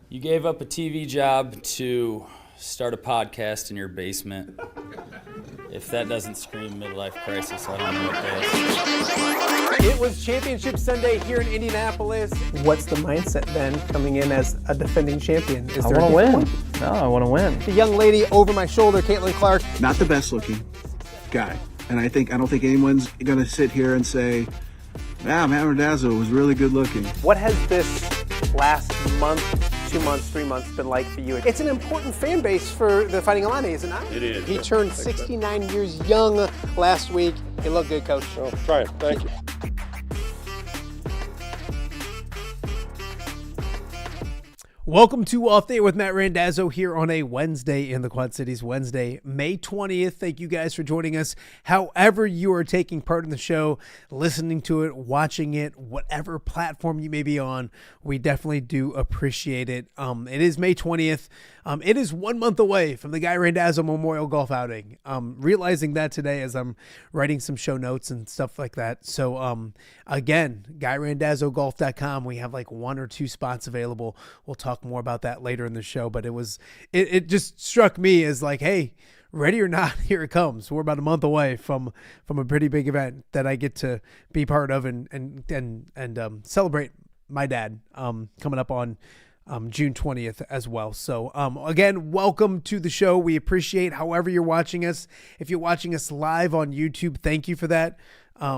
You gave up a TV job to start a podcast in your basement. If that doesn't scream midlife crisis, I don't know what does. It was Championship Sunday here in Indianapolis. What's the mindset then coming in as a defending champion? I want to win. No, I want to win. The young lady over my shoulder, Caitlin Clark. Not the best looking guy. And I don't think anyone's going to sit here and say, Matt Randazzo was really good looking. What has this last month, 2 months, 3 months been like for you? It's an important fan base for the Fighting Illini, is it not? It is. He turned 69 years young last week. He looked good, Coach. Oh, try it. Thank you. Welcome to Off Day with Matt Randazzo here on a Wednesday in the Quad Cities, Wednesday, May 20th. Thank you guys for joining us. However you are taking part in the show, listening to it, watching it, whatever platform you may be on, we definitely do appreciate it. It is May 20th. It is 1 month away from the Kye Weinzierl Memorial Golf Outing. Realizing that today as I'm writing some show notes and stuff like that. So again, GuyRandazzoGolf.com. We have like 1 or 2 spots available. We'll talk more about that later in the show, but it just struck me as like, hey, ready or not, here it comes. We're about a month away from a pretty big event that I get to be part of and celebrate my dad coming up on June 20th as well. So again, welcome to the show. We appreciate however you're watching us. If you're watching us live on YouTube, thank you for that.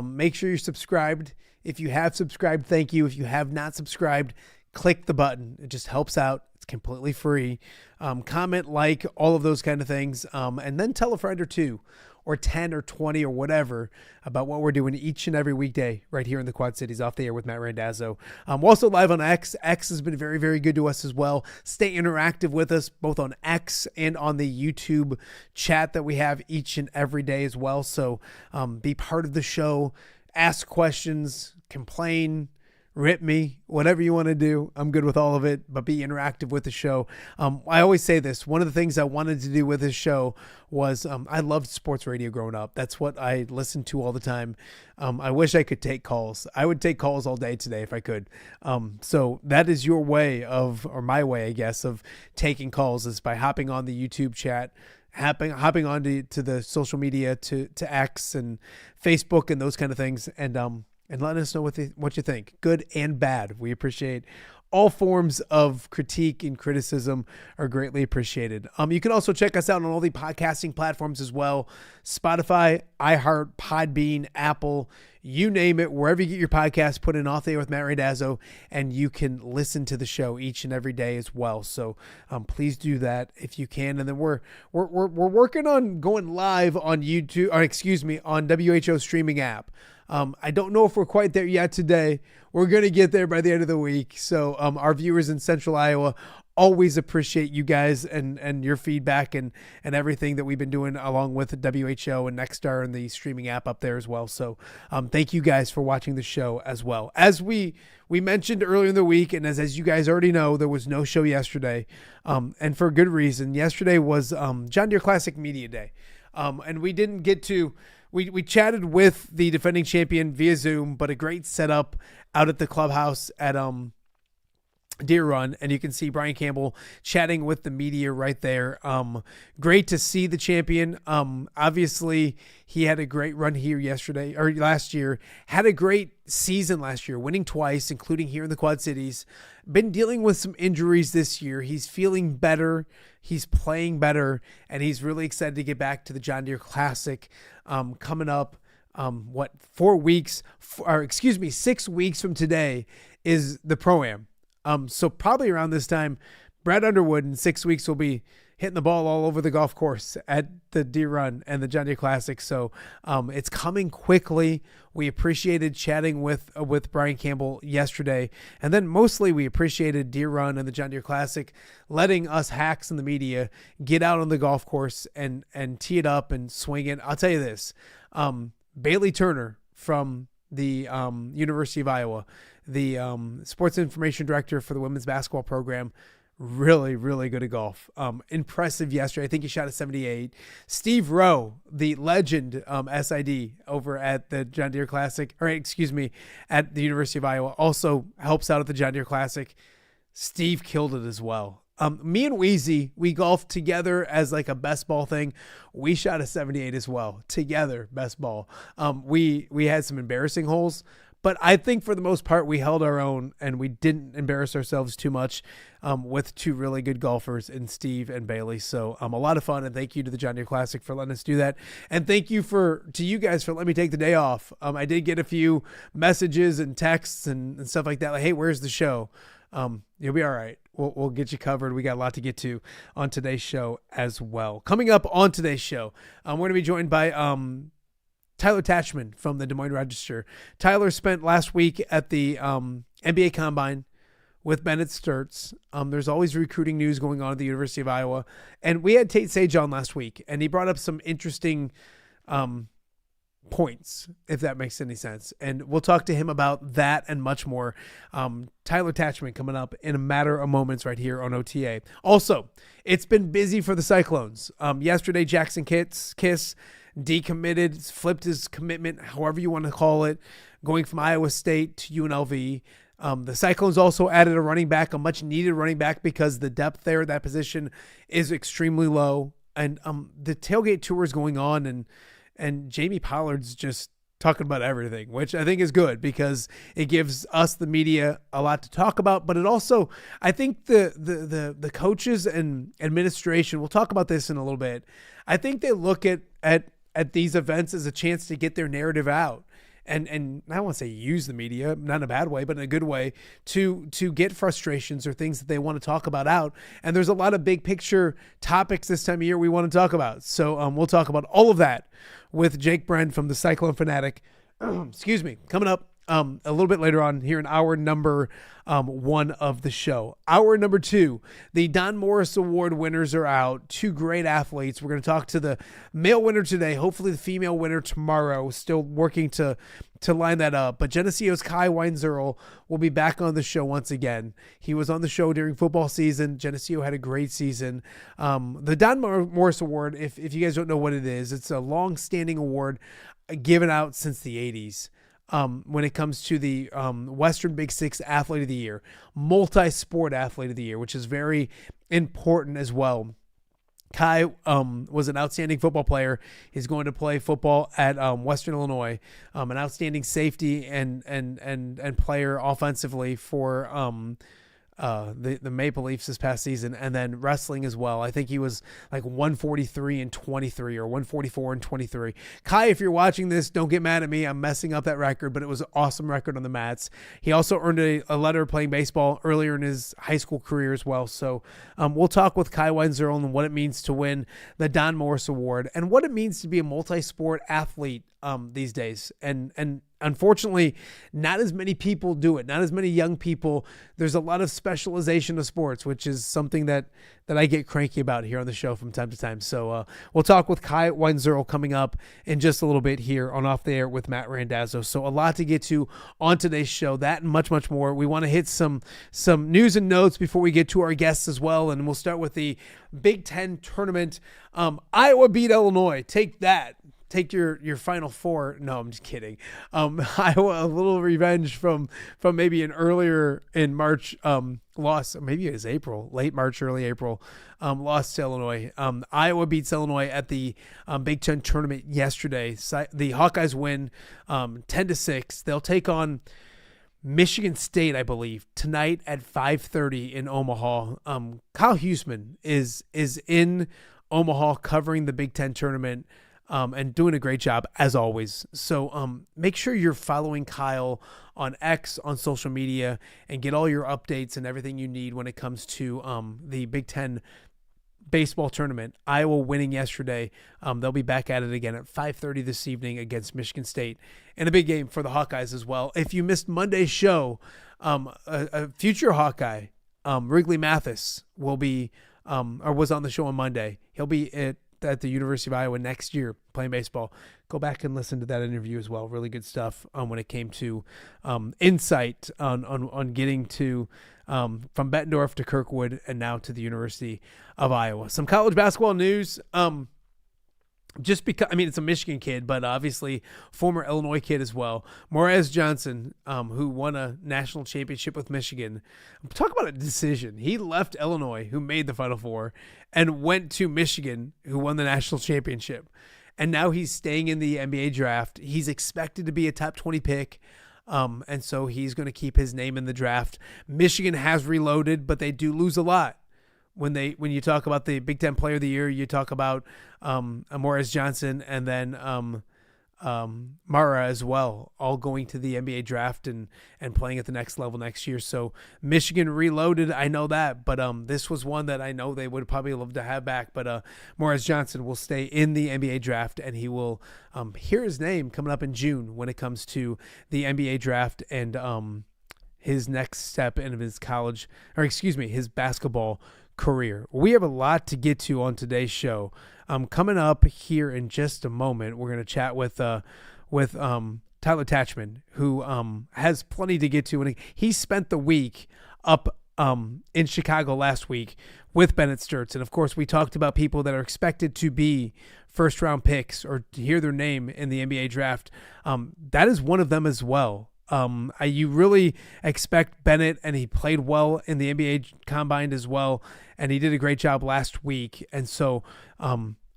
Make sure you're subscribed. If you have subscribed, thank you. If you have not subscribed, click the button. It just helps out. It's completely free. Comment, like, all of those kind of things. And then tell a friend or 2 or 10 or 20 or whatever about what we're doing each and every weekday right here in the Quad Cities, Off the Air with Matt Randazzo. We're also live on X. X has been very, very good to us as well. Stay interactive with us both on X and on the YouTube chat that we have each and every day as well. So be part of the show, ask questions, complain, rip me, whatever you want to do. I'm good with all of it, but be interactive with the show. I always say this. One of the things I wanted to do with this show was I loved sports radio growing up. That's what I listened to all the time. I wish I could take calls. I would take calls all day today if I could. So that is your way of, or my way, I guess, of taking calls is by hopping on the YouTube chat, hopping on to the social media, to X and Facebook and those kind of things. And let us know what you think, good and bad. We appreciate all forms of critique and criticism are greatly appreciated. You can also check us out on all the podcasting platforms as well. Spotify, iHeart, Podbean, Apple, you name it. Wherever you get your podcast, put in Off Day with Matt Randazzo, and you can listen to the show each and every day as well. So please do that if you can. And then we're working on going live on YouTube, or on WHO streaming app. I don't know if we're quite there yet today. We're going to get there by the end of the week. So our viewers in Central Iowa always appreciate you guys and your feedback and everything that we've been doing along with the WHO and Nexstar and the streaming app up there as well. So thank you guys for watching the show as well. As we mentioned earlier in the week, and as you guys already know, there was no show yesterday, and for good reason. Yesterday was John Deere Classic Media Day, and we didn't get to... We chatted with the defending champion via Zoom, but a great setup out at the clubhouse at Deer Run, and you can see Brian Campbell chatting with the media right there. Great to see the champion. Obviously, he had a great run here last year. Had a great season last year, winning twice, including here in the Quad Cities. Been dealing with some injuries this year. He's feeling better. He's playing better, and he's really excited to get back to the John Deere Classic coming up. 6 weeks from today is the Pro-Am. So probably around this time, Brad Underwood in 6 weeks will be hitting the ball all over the golf course at the Deer Run and the John Deere Classic. So it's coming quickly. We appreciated chatting with Brian Campbell yesterday. And then mostly we appreciated Deer Run and the John Deere Classic letting us hacks in the media get out on the golf course and tee it up and swing it. I'll tell you this, Bailey Turner from the University of Iowa, the sports information director for the women's basketball program, really, really good at golf. Impressive yesterday. I think he shot a 78. Steve Rowe, the legend SID over at the John Deere Classic, at the University of Iowa, also helps out at the John Deere Classic. Steve killed it as well. Me and Wheezy, we golfed together as like a best ball thing. We shot a 78 as well, together, best ball. We had some embarrassing holes, but I think for the most part, we held our own and we didn't embarrass ourselves too much with 2 really good golfers in Steve and Bailey. So a lot of fun, and thank you to the John Deere Classic for letting us do that. And thank you to you guys for letting me take the day off. I did get a few messages and texts and stuff like that. Like, hey, where's the show? You'll be all right. We'll get you covered. We got a lot to get to on today's show as well. Coming up on today's show, we're going to be joined by Tyler Tachman from the Des Moines Register. Tyler spent last week at the NBA Combine with Bennett Stirtz. There's always recruiting news going on at the University of Iowa. And we had Tate Sage on last week, and he brought up some interesting points, if that makes any sense. And we'll talk to him about that and much more. Tyler Tachman coming up in a matter of moments right here on OTA. Also, it's been busy for the Cyclones. Yesterday, Jackson Kiss decommitted, flipped his commitment, however you want to call it, going from Iowa State to UNLV. The Cyclones also added a running back, a much needed running back, because the depth there at that position is extremely low. And the tailgate tour is going on, and Jamie Pollard's just talking about everything, which I think is good because it gives us, the media, a lot to talk about. But it also, I think the coaches and administration, we'll talk about this in a little bit, I think they look at these events as a chance to get their narrative out. And I don't want to say use the media, not in a bad way, but in a good way, to get frustrations or things that they want to talk about out. And there's a lot of big picture topics this time of year we want to talk about. So we'll talk about all of that with Jake Brend from the CycloneFanatic. Excuse me, coming up a little bit later on here in hour number 1 of the show. Hour number 2, the Don Morris Award winners are out. 2 great athletes. We're going to talk to the male winner today, hopefully the female winner tomorrow. Still working to line that up. But Geneseo's Kye Weinzierl will be back on the show once again. He was on the show during football season. Geneseo had a great season. The Don Morris Award, if you guys don't know what it is, it's a long-standing award given out since the 80s. When it comes to the Western Big Six Athlete of the Year, multi-sport Athlete of the Year, which is very important as well. Kye was an outstanding football player. He's going to play football at Western Illinois. An outstanding safety and player offensively for the Maple Leafs this past season, and then wrestling as well. I think he was like 143 and 23 or 144 and 23. Kye, if you're watching this, don't get mad at me. I'm messing up that record, but it was an awesome record on the mats. He also earned a letter playing baseball earlier in his high school career as well. So we'll talk with Kye Weinzierl and what it means to win the Don Morris Award and what it means to be a multi-sport athlete these days. And unfortunately, not as many people do it. Not as many young people. There's a lot of specialization of sports, which is something that I get cranky about here on the show from time to time. So we'll talk with Kye Weinzierl coming up in just a little bit here on Off the Air with Matt Randazzo. So a lot to get to on today's show. That and much, much more. We want to hit some news and notes before we get to our guests as well. And we'll start with the Big Ten tournament. Iowa beat Illinois. Take that. Take your Final Four. No, I'm just kidding. Iowa, a little revenge from maybe an earlier in March loss. Maybe it was April, late March, early April, loss to Illinois. Iowa beats Illinois at the Big Ten tournament yesterday. The Hawkeyes win 10-6. They'll take on Michigan State, I believe, tonight at 5:30 in Omaha. Kyle Huseman is in Omaha covering the Big Ten tournament. And doing a great job as always. So make sure you're following Kyle on X, on social media, and get all your updates and everything you need when it comes to the Big Ten baseball tournament. Iowa winning yesterday. They'll be back at it again at 5:30 this evening against Michigan State. And a big game for the Hawkeyes as well. If you missed Monday's show, a future Hawkeye, Wrigley Mathis, will be or was on the show on Monday. He'll be at the University of Iowa next year playing baseball. Go back and listen to that interview as well. Really good stuff when it came to insight on getting to from Bettendorf to Kirkwood and now to the University of Iowa. Some college basketball news. Just because, I mean, it's a Michigan kid, but obviously former Illinois kid as well. Morez Johnson, who won a national championship with Michigan. Talk about a decision. He left Illinois, who made the Final Four, and went to Michigan, who won the national championship. And now he's staying in the NBA draft. He's expected to be a top 20 pick. And so he's going to keep his name in the draft. Michigan has reloaded, but they do lose a lot. When you talk about the Big Ten Player of the Year, you talk about Morez Johnson and then Mara as well, all going to the NBA draft and playing at the next level next year. So Michigan reloaded, I know that, but this was one that I know they would probably love to have back. But Morez Johnson will stay in the NBA draft, and he will hear his name coming up in June when it comes to the NBA draft and his next step in his his basketball career. We have a lot to get to on today's show. Coming up here in just a moment, we're going to chat with Tyler Tachman, who has plenty to get to. And he spent the week up in Chicago last week with Bennett Stirtz. And, of course, we talked about people that are expected to be first-round picks or to hear their name in the NBA draft. That is one of them as well. You really expect Bennett, and he played well in the NBA Combine as well, and he did a great job last week. And so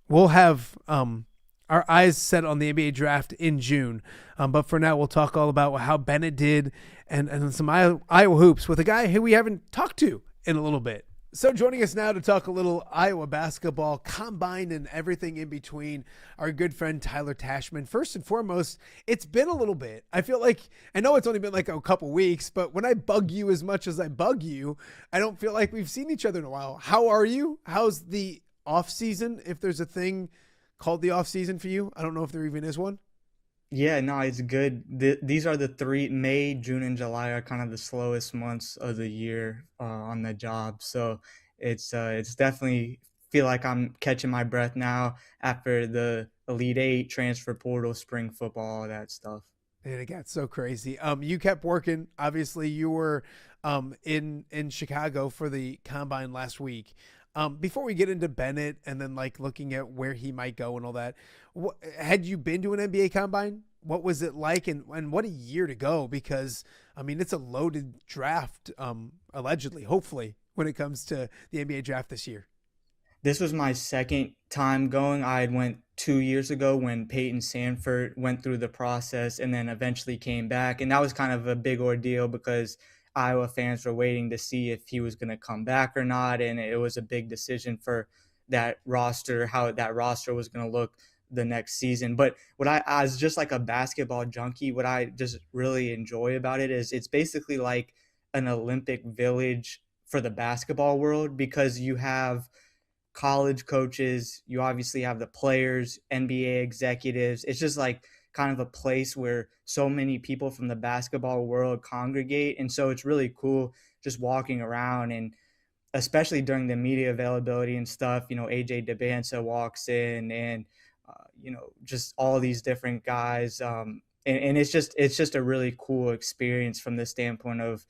we'll have our eyes set on the NBA draft in June. But for now, we'll talk all about how Bennett did and some Iowa hoops with a guy who we haven't talked to in a little bit. So joining us now to talk a little Iowa basketball, combine, and everything in between, our good friend Tyler Tachman. First and foremost, it's been a little bit. I feel like, I know it's only been like a couple weeks, but when I bug you as much as I bug you, I don't feel like we've seen each other in a while. How are you? How's the off season, if there's a thing called the off season for you? I don't know if there even is one. Yeah, no, it's good. These are the three, May, June, and July are kind of the slowest months of the year on the job. So it's definitely feel like I'm catching my breath now after the Elite Eight, transfer portal, spring football, all that stuff. And it got so crazy. You kept working. Obviously, you were in Chicago for the Combine last week. Before we get into Bennett and then like looking at where he might go and all that, had you been to an NBA Combine? What was it like, and what a year to go? Because I mean, it's a loaded draft, allegedly, hopefully, when it comes to the NBA draft this year. This was my second time going. I had went 2 years ago when Peyton Sanford went through the process and then eventually came back, and that was kind of a big ordeal because Iowa fans were waiting to see if he was going to come back or not, and it was a big decision for that roster, how that roster was going to look the next season. But what as just like a basketball junkie, what I just really enjoy about it is it's basically like an Olympic village for the basketball world, because you have college coaches, you obviously have the players, NBA executives. It's just like kind of a place where so many people from the basketball world congregate. And so it's really cool just walking around, and especially during the media availability and stuff, you know, AJ DeBanza walks in and, you know, just all these different guys. And it's just a really cool experience from the standpoint of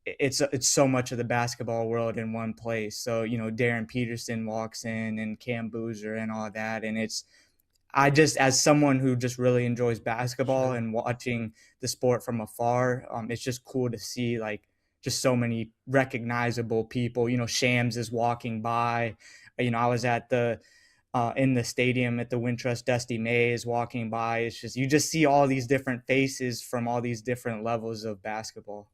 it's so much of the basketball world in one place. So, you know, Darren Peterson walks in and Cam Boozer and all that. And I just, as someone who just really enjoys basketball and watching the sport from afar, it's just cool to see like just so many recognizable people. You know, Shams is walking by. You know, I was at in the stadium at the Wintrust. Dusty May is walking by. It's just, you just see all these different faces from all these different levels of basketball.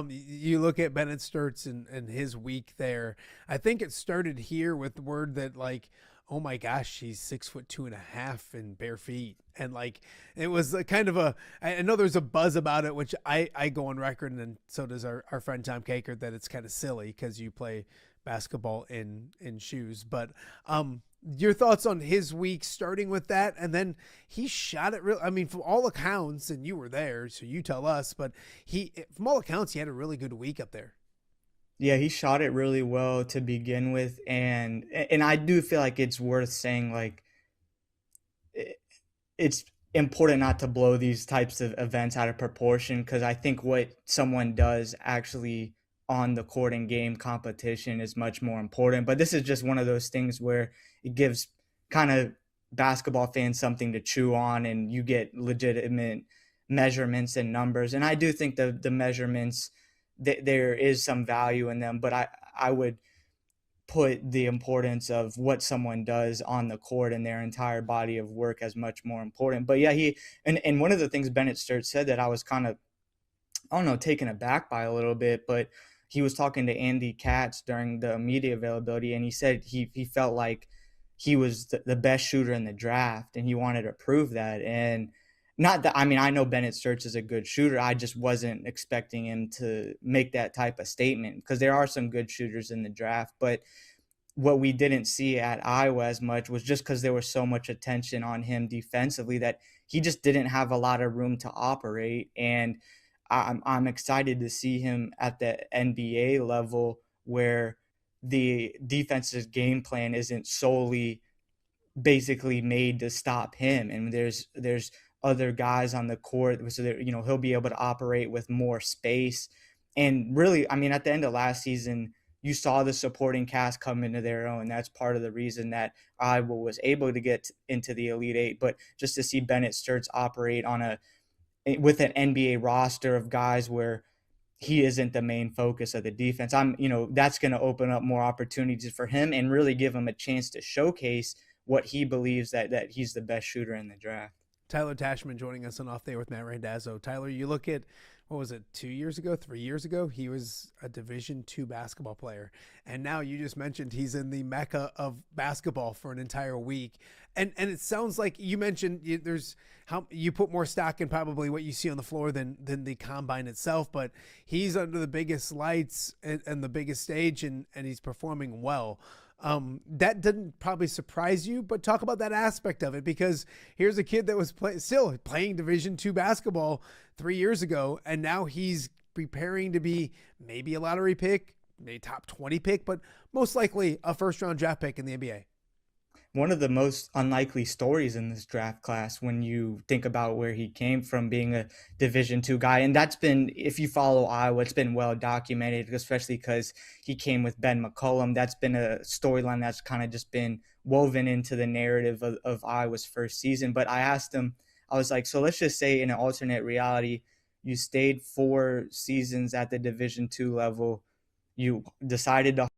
You look at Bennett Stirtz and his week there. I think it started here with the word that like, oh my gosh, he's 6'2.5" in bare feet. And like, it was a kind of I know there's a buzz about it, which I go on record, and then so does our friend Tom Caker, that it's kind of silly because you play basketball in shoes. But your thoughts on his week, starting with that, and then he shot it real. I mean, from all accounts, and you were there, so you tell us, but from all accounts, he had a really good week up there. Yeah, he shot it really well to begin with, and I do feel like it's worth saying, like, it's important not to blow these types of events out of proportion, because I think what someone does actually on the court and game competition is much more important. But this is just one of those things where it gives kind of basketball fans something to chew on, and you get legitimate measurements and numbers. And I do think the measurements, there is some value in them, but I would put the importance of what someone does on the court and their entire body of work as much more important. But yeah, and one of the things Bennett Stirtz said that I was kind of, I don't know, taken aback by a little bit, but he was talking to Andy Katz during the media availability, and he said he felt like he was the best shooter in the draft, and he wanted to prove that. And not that, I mean, I know Bennett Stirtz is a good shooter. I just wasn't expecting him to make that type of statement, because there are some good shooters in the draft. But what we didn't see at Iowa as much was just because there was so much attention on him defensively that he just didn't have a lot of room to operate. And I'm excited to see him at the NBA level where the defense's game plan isn't solely basically made to stop him, and there's other guys on the court, so that he'll be able to operate with more space. And really, I mean, at the end of last season, you saw the supporting cast come into their own. That's part of the reason that Iowa was able to get into the Elite Eight. But just to see Bennett Stirtz operate with an NBA roster of guys where he isn't the main focus of the defense, that's going to open up more opportunities for him and really give him a chance to showcase what he believes that he's the best shooter in the draft. Tyler Tachman joining us on Off Day with Matt Randazzo. Tyler, you look at, what was it, 3 years ago, he was a Division II basketball player. And now you just mentioned he's in the mecca of basketball for an entire week. And it sounds like you mentioned you put more stock in probably what you see on the floor than the combine itself, but he's under the biggest lights and the biggest stage, and he's performing well. That didn't probably surprise you, but talk about that aspect of it, because here's a kid that was still playing Division II basketball 3 years ago, and now he's preparing to be maybe a lottery pick, maybe top 20 pick, but most likely a first-round draft pick in the NBA. One of the most unlikely stories in this draft class when you think about where he came from, being a Division II guy. And that's been, if you follow Iowa, it's been well documented, especially because he came with Ben McCollum. That's been a storyline that's kind of just been woven into the narrative of Iowa's first season. But I asked him, I was like, so let's just say in an alternate reality, you stayed 4 seasons at the Division II level, you decided to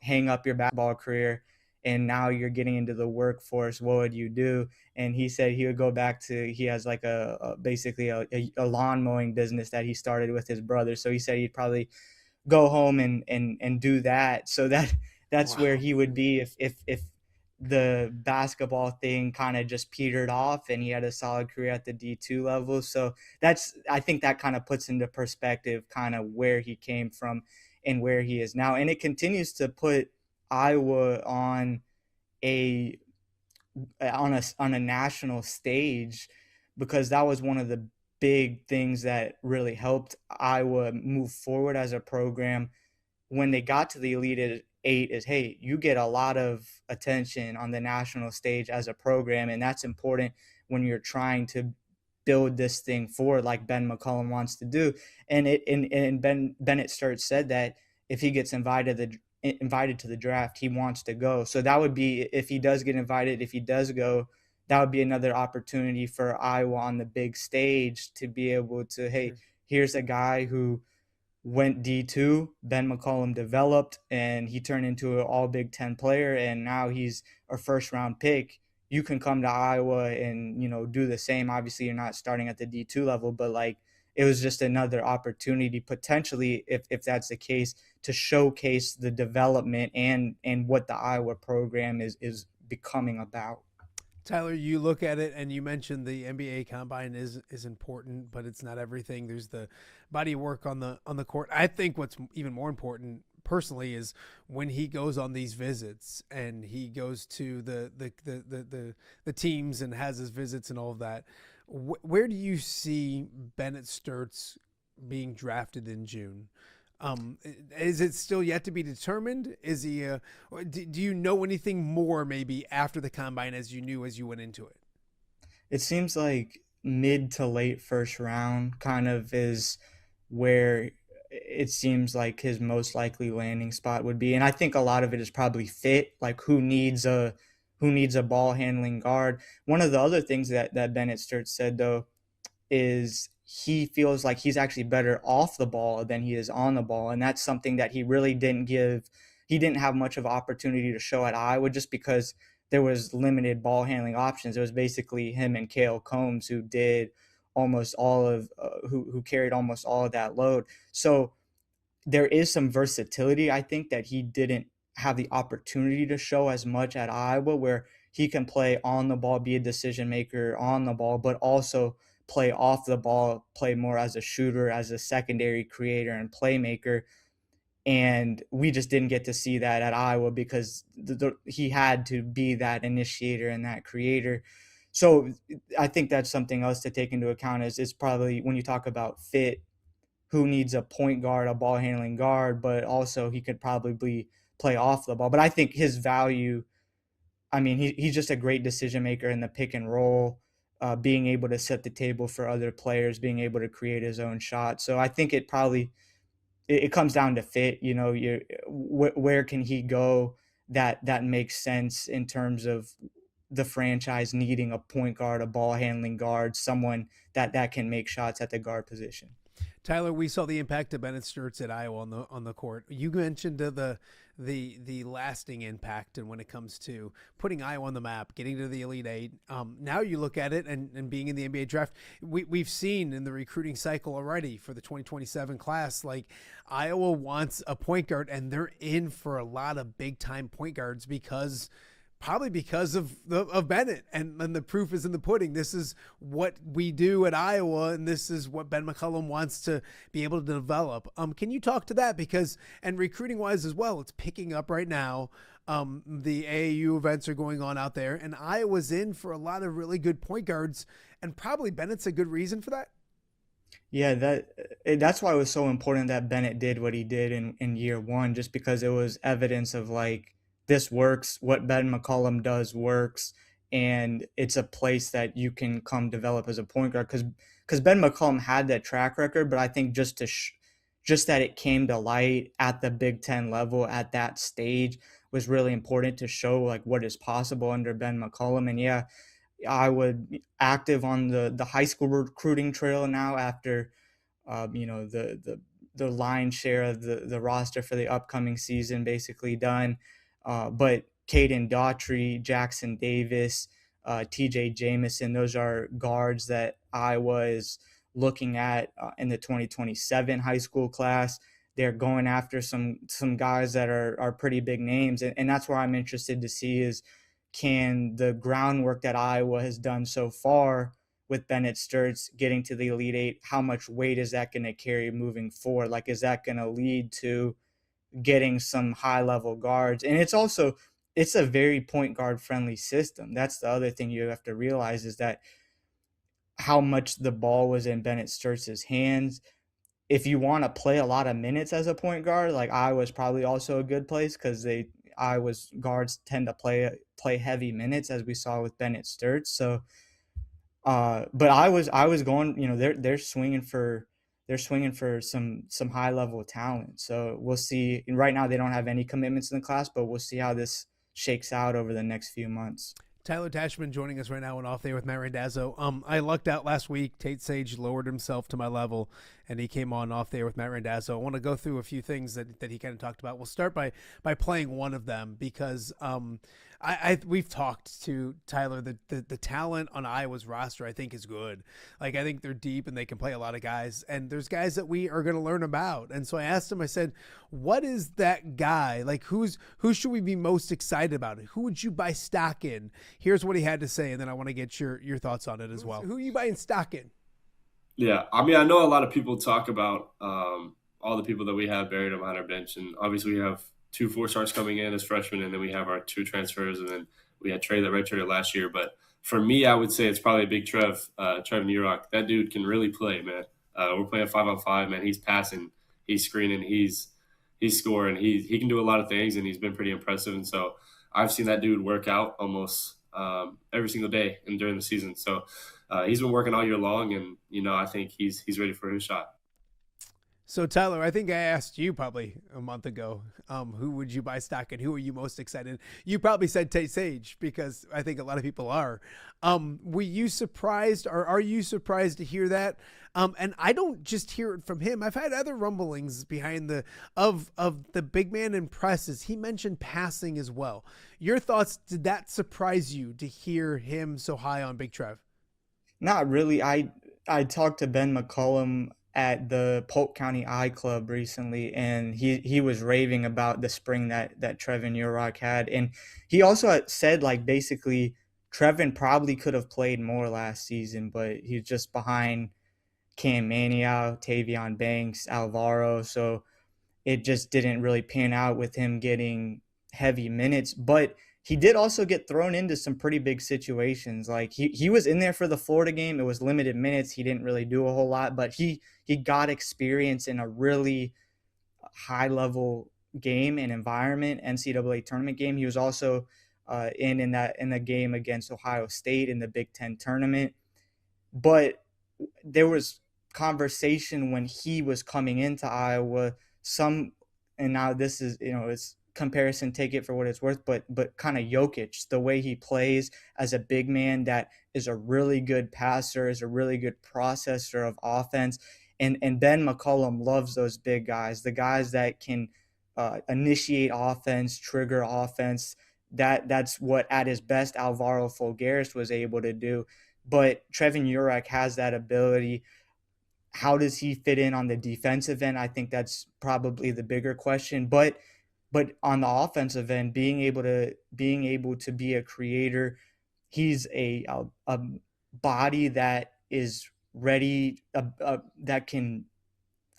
hang up your basketball career, and now you're getting into the workforce, what would you do? And he said he would go back to, he has like basically a lawn mowing business that he started with his brother. So he said he'd probably go home and do that. So that's wow, where he would be if the basketball thing kind of just petered off and he had a solid career at the D2 level. So I think that kind of puts into perspective kind of where he came from and where he is now. And it continues to put Iowa on a national stage, because that was one of the big things that really helped Iowa move forward as a program when they got to the Elite Eight. Is, hey, you get a lot of attention on the national stage as a program, and that's important when you're trying to build this thing forward like Ben McCollum wants to do. And Bennett Stirtz said that if he gets invited to the draft, he wants to go. So that would be, if he does get invited, if he does go, that would be another opportunity for Iowa on the big stage to be able to, hey, here's a guy who went D2, Ben McCollum developed, and he turned into an all Big Ten player, and now he's a first round pick. You can come to Iowa and, do the same. Obviously, you're not starting at the D2 level, but it was just another opportunity potentially, if that's the case, to showcase the development and what the Iowa program is becoming about. Tyler, you look at it and you mentioned the NBA combine is important, but it's not everything. There's the body of work on the court. I think what's even more important personally is when he goes on these visits and he goes to the teams and has his visits and all of that. Where do you see Bennett Stirtz being drafted in June? Is it still yet to be determined? Is he? Do you know anything more maybe after the combine as you went into it? It seems like mid to late first round kind of is where it seems like his most likely landing spot would be, and I think a lot of it is probably fit. Like who needs a ball handling guard? One of the other things that Bennett Stirtz said though is he feels like he's actually better off the ball than he is on the ball. And that's something that he really didn't have much of opportunity to show at Iowa, just because there was limited ball handling options. It was basically him and Cale Combs who did almost all of, who carried almost all of that load. So there is some versatility, I think, that he didn't have the opportunity to show as much at Iowa, where he can play on the ball, be a decision maker on the ball, but also play off the ball, play more as a shooter, as a secondary creator and playmaker. And we just didn't get to see that at Iowa because he had to be that initiator and that creator. So I think that's something else to take into account is probably when you talk about fit, who needs a point guard, a ball handling guard, but also he could probably play off the ball. But I think his value, I mean, he's just a great decision maker in the pick and roll, being able to set the table for other players, being able to create his own shot. So I think it comes down to fit. You know, where can he go that makes sense in terms of the franchise needing a point guard, a ball handling guard, someone that can make shots at the guard position. Tyler, we saw the impact of Bennett Stirtz at Iowa on the court. You mentioned the lasting impact, and when it comes to putting Iowa on the map, getting to the Elite Eight. Now you look at it and being in the NBA draft, we've seen in the recruiting cycle already for the 2027 class, like Iowa wants a point guard, and they're in for a lot of big time point guards probably because of Bennett, and the proof is in the pudding. This is what we do at Iowa, and this is what Ben McCollum wants to be able to develop. Can you talk to that? Because, and recruiting wise as well, it's picking up right now. The AAU events are going on out there, and Iowa's in for a lot of really good point guards, and probably Bennett's a good reason for that. Yeah, that's why it was so important that Bennett did what he did in year one, just because it was evidence of like, this works, what Ben McCollum does works, and it's a place that you can come develop as a point guard, because Ben McCollum had that track record, but I think just that it came to light at the Big Ten level at that stage was really important to show like what is possible under Ben McCollum. And yeah, I would active on the high school recruiting trail now after the lion's share of the roster for the upcoming season basically done. But Caden Daughtry, Jackson Davis, TJ Jamison, those are guards that I was looking at in the 2027 high school class. They're going after some guys that are pretty big names. And that's where I'm interested to see is, can the groundwork that Iowa has done so far with Bennett Stirtz getting to the Elite Eight, how much weight is that going to carry moving forward? Like, is that going to lead to getting some high level guards? And it's a very point guard friendly system. That's the other thing you have to realize, is that how much the ball was in Bennett Stirtz's hands. If you want to play a lot of minutes as a point guard, like Iowa's probably also a good place, because Iowa's guards tend to play heavy minutes, as we saw with Bennett Stirtz. So but I was going, they're swinging for some high level talent. So we'll see. And right now they don't have any commitments in the class, but we'll see how this shakes out over the next few months. Tyler Tachman joining us right now on Off Day with Matt Randazzo. I lucked out last week. Tate Sage lowered himself to my level, and he came on Off Day with Matt Randazzo. I want to go through a few things that he kind of talked about. We'll start by playing one of them, because we've talked to Tyler. The talent on Iowa's roster, I think, is good. Like, I think they're deep and they can play a lot of guys, and there's guys that we are going to learn about. And so I asked him, I said, what is that guy? Like, who should we be most excited about? Who would you buy stock in? Here's what he had to say, and then I want to get your thoughts on it as well. Who are you buying stock in? Yeah, I mean, I know a lot of people talk about all the people that we have buried on our bench, and obviously we have 2 4-stars coming in as freshmen, and then we have our 2 transfers, and then we had Trey that redshirted last year. But for me, I would say it's probably Big Trev Newrock. That dude can really play, man. We're playing 5-on-5, man. He's passing, he's screening, he's scoring. He can do a lot of things, and he's been pretty impressive. And so I've seen that dude work out almost every single day and during the season. So he's been working all year long, and I think he's ready for his shot. So Tyler, I think I asked you probably a month ago, who would you buy stock in? Who are you most excited? You probably said Tate Sage, because I think a lot of people are. Were you surprised, or are you surprised to hear that? And I don't just hear it from him. I've had other rumblings behind of the big man in presses. He mentioned passing as well. Your thoughts? Did that surprise you to hear him so high on Big Trev? Not really. I talked to Ben McCollum at the Polk County Eye Club recently, and he was raving about the spring that Trevin Newrock had. And he also said, like, basically Trevin probably could have played more last season, but he's just behind Cam Maniau, Tavion Banks, Alvaro. So it just didn't really pan out with him getting heavy minutes. But he did also get thrown into some pretty big situations. Like he was in there for the Florida game. It was limited minutes. He didn't really do a whole lot, but he got experience in a really high level game and environment, NCAA tournament game. He was also in the game against Ohio State in the Big Ten tournament. But there was conversation when he was coming into Iowa, and now this is, it's comparison, take it for what it's worth, but kind of Jokic, the way he plays as a big man that is a really good passer, is a really good processor of offense. And Ben McCollum loves those big guys, the guys that can initiate offense, trigger offense. That's what at his best Alvaro Folgueras was able to do. But Trevin Urach has that ability. How does he fit in on the defensive end? I think that's probably the bigger question. But on the offensive end, being able to be a creator, he's a body that is ready, that can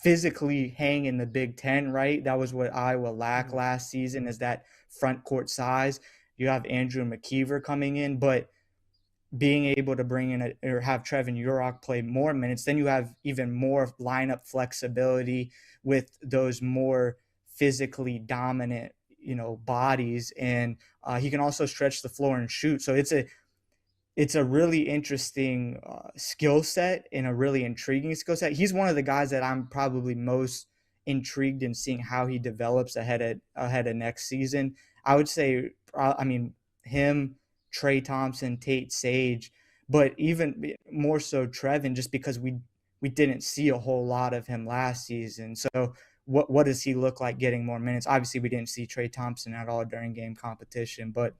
physically hang in the Big Ten, right? That was what Iowa lacked last season, is that front court size. You have Andrew McKeever coming in, but being able to bring in or have Trevin Urach play more minutes, then you have even more lineup flexibility with those more physically dominant, bodies. And he can also stretch the floor and shoot. So it's a really interesting skill set and a really intriguing skill set. He's one of the guys that I'm probably most intrigued in seeing how he develops ahead of next season. I would say, him, Trey Thompson, Tate Sage, but even more so Trevin, just because we didn't see a whole lot of him last season. So what does he look like getting more minutes? Obviously, we didn't see Trey Thompson at all during game competition, but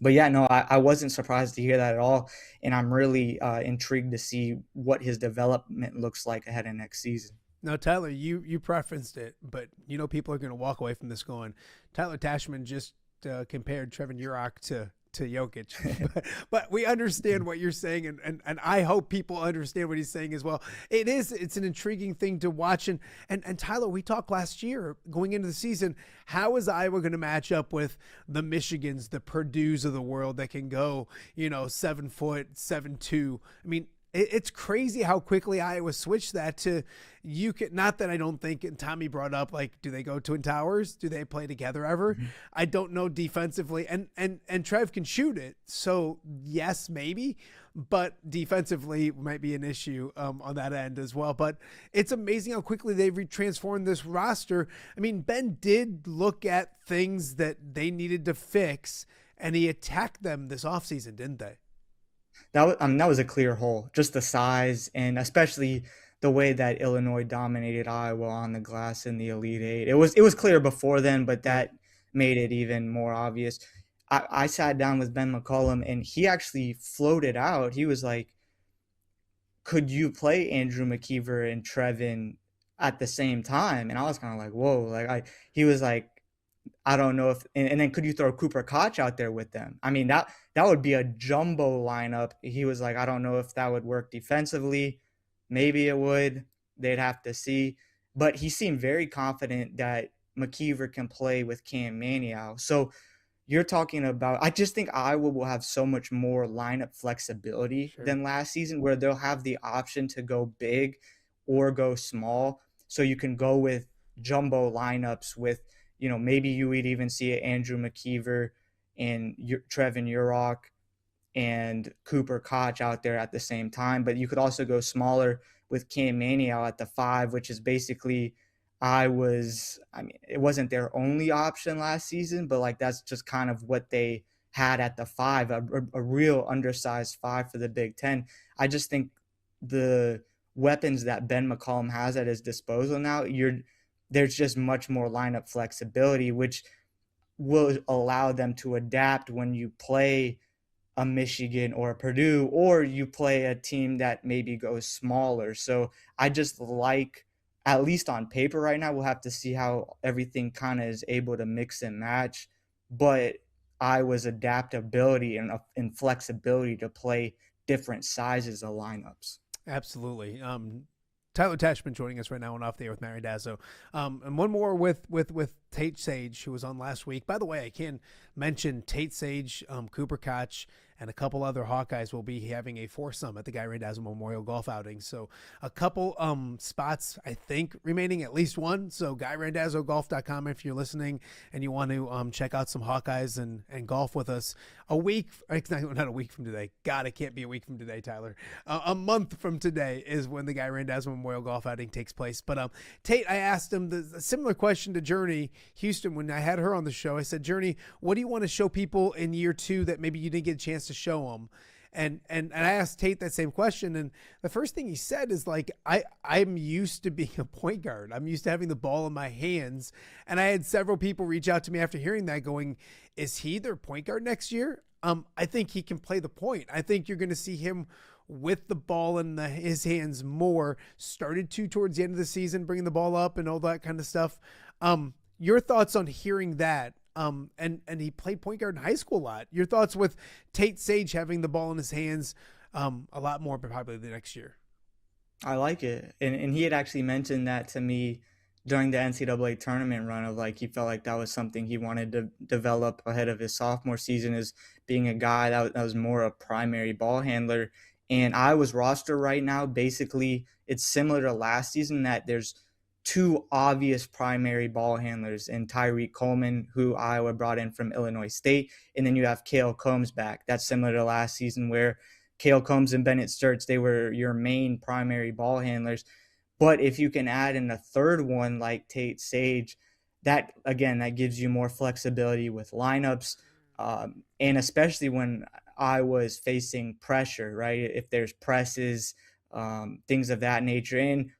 yeah, no, I wasn't surprised to hear that at all, and I'm really intrigued to see what his development looks like ahead of next season. Now, Tyler, you preferenced it, but people are going to walk away from this going, Tyler Tachman just compared Trevin Urach to Jokic, but we understand what you're saying, and I hope people understand what he's saying as well. It's an intriguing thing to watch, and Tyler, we talked last year going into the season, how is Iowa going to match up with the Michigans, the Purdues of the world that can go 7 foot, 7'2"? I mean, it's crazy how quickly Iowa switched that to not that I don't think, and Tommy brought up, like, do they go Twin Towers? Do they play together ever? Mm-hmm. I don't know defensively. And Trev can shoot it. So yes, maybe, but defensively might be an issue on that end as well. But it's amazing how quickly they've transformed this roster. I mean, Ben did look at things that they needed to fix, and he attacked them this offseason, didn't they? That was a clear hole, just the size, and especially the way that Illinois dominated Iowa on the glass in the Elite Eight. It was clear before then, but that made it even more obvious. I sat down with Ben McCollum, and he actually floated out. He was like, could you play Andrew McKeever and Trevin at the same time? And I was kind of like, whoa. He was like, I don't know if, and then could you throw Cooper Koch out there with them? I mean, that would be a jumbo lineup. He was like, I don't know if that would work defensively. Maybe it would. They'd have to see. But he seemed very confident that McKeever can play with Cam Maniau. So you're talking about, I just think Iowa will have so much more lineup flexibility than last season, where they'll have the option to go big or go small. So you can go with jumbo lineups with, maybe you would even see Andrew McKeever and Trevin Urach and Cooper Koch out there at the same time. But you could also go smaller with Cam Maniau at the 5, which is basically it wasn't their only option last season, but that's just kind of what they had at the 5, a real undersized 5 for the Big Ten. I just think the weapons that Ben McCollum has at his disposal now, there's just much more lineup flexibility, which will allow them to adapt when you play a Michigan or a Purdue, or you play a team that maybe goes smaller. So I just like, at least on paper right now, we'll have to see how everything kind of is able to mix and match. But Iowa's adaptability and flexibility to play different sizes of lineups. Absolutely. Tyler Tachman joining us right now on Off the Air with Matt Randazzo. And one more with Tate Sage, who was on last week. By the way, I can mention Tate Sage, Cooper Koch, and a couple other Hawkeyes will be having a foursome at the Kye Weinzierl Memorial Golf Outing. So a couple spots, I think, remaining, at least one. So GuyRandazzoGolf.com if you're listening and you want to check out some Hawkeyes and golf with us. A week, not a week from today. God, it can't be a week from today, Tyler. A month from today is when the Kye Weinzierl Memorial Golf Outing takes place. But Tate, I asked him a similar question to Journey Houston when I had her on the show. I said, Journey, what do you want to show people in year 2 that maybe you didn't get a chance to show them? And I asked Tate that same question, and the first thing he said is like, I'm used to being a point guard. I'm used to having the ball in my hands. And I had several people reach out to me after hearing that going, is he their point guard next year? I think he can play the point. I think you're going to see him with the ball in his hands more. Started to towards the end of the season, bringing the ball up and all that kind of stuff. Your thoughts on hearing that? And he played point guard in high school a lot. Your thoughts with Tate Sage having the ball in his hands a lot more probably the next year? I like it. And he had actually mentioned that to me during the NCAA tournament run of like, he felt like that was something he wanted to develop ahead of his sophomore season, is being a guy that was more a primary ball handler. And Iowa's roster right now, basically it's similar to last season, that there's 2 obvious primary ball handlers in Tyreek Coleman, who Iowa brought in from Illinois State, and then you have Cale Combs back. That's similar to last season where Cale Combs and Bennett Stirtz, they were your main primary ball handlers. But if you can add in a third one like Tate Sage, that gives you more flexibility with lineups, and especially when Iowa is facing pressure, right? If there's presses, things of that nature. And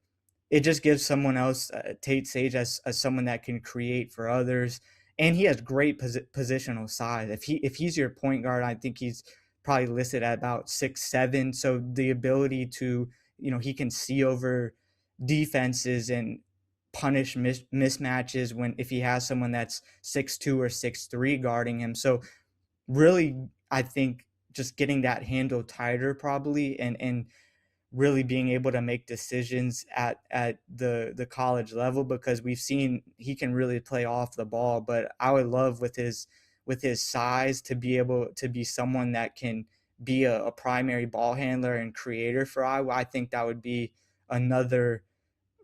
it just gives someone else, Tate Sage, as someone that can create for others. And he has great positional size. If he's your point guard, I think he's probably listed at about 6'7". So the ability to, he can see over defenses and punish mismatches if he has someone that's 6'2" or 6'3" guarding him. So really, I think just getting that handle tighter probably, and really being able to make decisions at the college level, because we've seen he can really play off the ball. But I would love with his size to be able to be someone that can be a primary ball handler and creator for Iowa. I think that would be another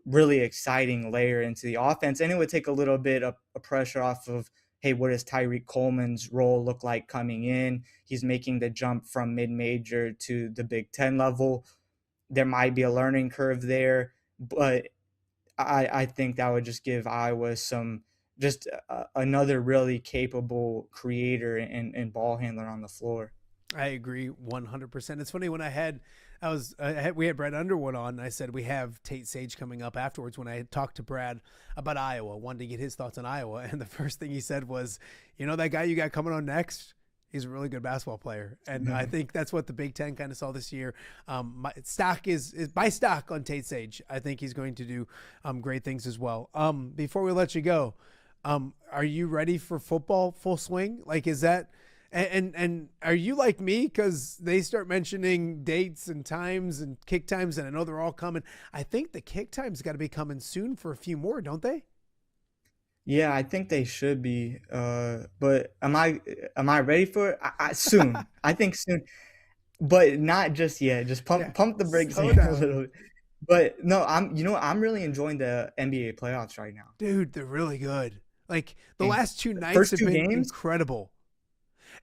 really exciting layer into the offense. And it would take a little bit of pressure off of, hey, what does Tyreek Coleman's role look like coming in? He's making the jump from mid-major to the Big Ten level. There might be a learning curve there, but I think that would just give Iowa another really capable creator and ball handler on the floor. I agree 100%. It's funny, when we had Brad Underwood on, and I said we have Tate Sage coming up afterwards. When I had talked to Brad about Iowa, wanted to get his thoughts on Iowa, and the first thing he said was, that guy you got coming on next, he's a really good basketball player. And I think that's what the Big Ten kind of saw this year. My stock is on Tate Sage. I think he's going to do great things as well. Before we let you go, are you ready for football full swing? Like, is that, and are you like me? Because they start mentioning dates and times and kick times, and I know they're all coming. I think the kick times got to be coming soon for a few more, don't they? Yeah, I think they should be. But am I ready for it? Soon. I think soon, but not just yet. Just pump the brakes a little bit. But no, I'm really enjoying the NBA playoffs right now. Dude, they're really good. Like the last 2 nights have been incredible.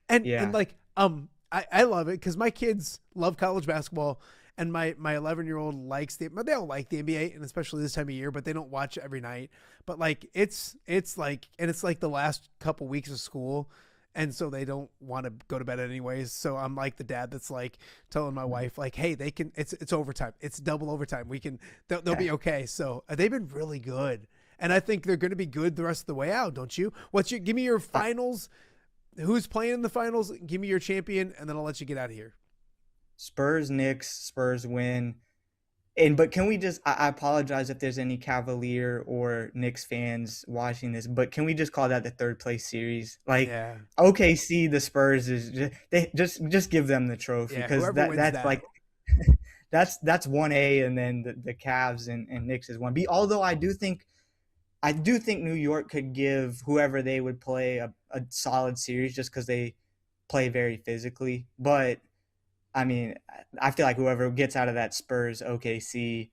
And like, I love it because my kids love college basketball, and my 11-year-old likes they all like the NBA, and especially this time of year, but they don't watch every night. But like, it's like the last couple weeks of school, and so they don't want to go to bed anyways. So I'm like the dad that's like telling my wife, like, hey, it's overtime. It's double overtime. They'll be okay. So they've been really good. And I think they're going to be good the rest of the way out. Don't you? Give me your finals. Who's playing in the finals? Give me your champion, and then I'll let you get out of here. Spurs, Knicks, Spurs win. But can we just, I apologize if there's any Cavalier or Knicks fans watching this, but can we just call that the third place series? Like, OKC, the Spurs just give them the trophy, because that's like, that's 1A, and then the Cavs and Knicks is 1B. Although I do think I do think New York could give whoever they would play a solid series just because they play very physically. But, I mean, I feel like whoever gets out of that Spurs OKC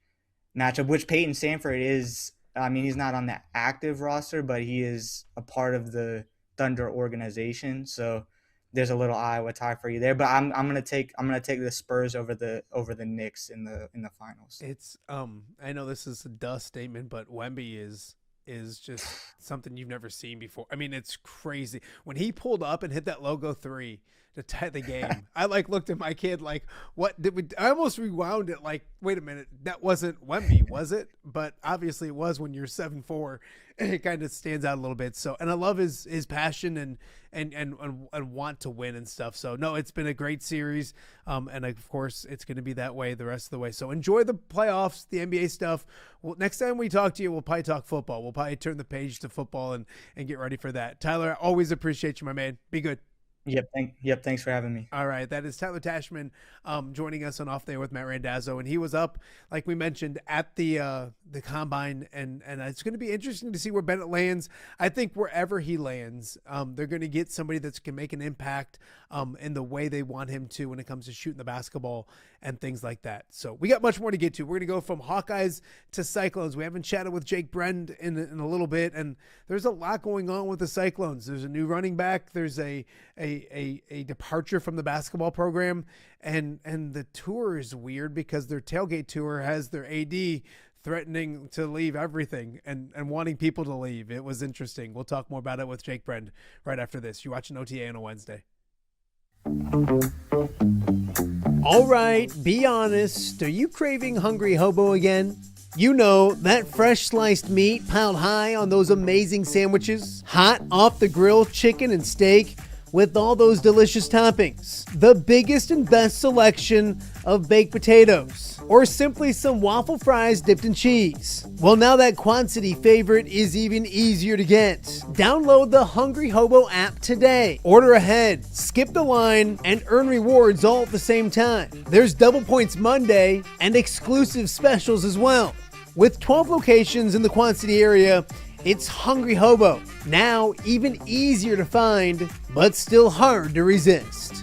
matchup, which Peyton Sandford is, I mean, he's not on the active roster, but he is a part of the Thunder organization. So there's a little Iowa tie for you there. But I'm gonna take the Spurs over the Knicks in the finals. It's I know this is a dust statement, but Wemby is just something you've never seen before. I mean, it's crazy. When he pulled up and hit that logo 3 to tie the game, I looked at my kid like, what did we, I almost rewound it like, wait a minute, that wasn't Wemby, was it? But obviously it was when you're 7'4", and it kind of stands out a little bit. So, and I love his passion and want to win and stuff. So no, it's been a great series. And of course it's going to be that way the rest of the way. So enjoy the playoffs, the NBA stuff. Well, next time we talk to you, we'll probably talk football. We'll probably turn the page to football and get ready for that. Tyler, I always appreciate you, my man. Be good. Yep. Thanks for having me. All right. That is Tyler Tachman joining us on Off There with Matt Randazzo. And he was up, like we mentioned, at the combine. And it's going to be interesting to see where Bennett lands. I think wherever he lands, they're going to get somebody that can make an impact in the way they want him to when it comes to shooting the basketball and things like that. So we got much more to get to. We're going to go from Hawkeyes to Cyclones. We haven't chatted with Jake Brend in a little bit, and there's a lot going on with the Cyclones. There's a new running back. There's a departure from the basketball program, and the tour is weird because their tailgate tour has their AD threatening to leave everything and wanting people to leave. It was interesting. We'll talk more about it with Jake Brend right after this. You're watching OTA on a Wednesday. All right, be honest. Are you craving Hungry Hobo again? You know, that fresh sliced meat piled high on those amazing sandwiches, hot off the grill chicken and steak with all those delicious toppings, the biggest and best selection of baked potatoes, or simply some waffle fries dipped in cheese. Well, now that Quad City favorite is even easier to get. Download the Hungry Hobo app today. Order ahead, skip the line, and earn rewards all at the same time. There's Double Points Monday and exclusive specials as well. With 12 locations in the Quad City area, it's Hungry Hobo. Now even easier to find, but still hard to resist.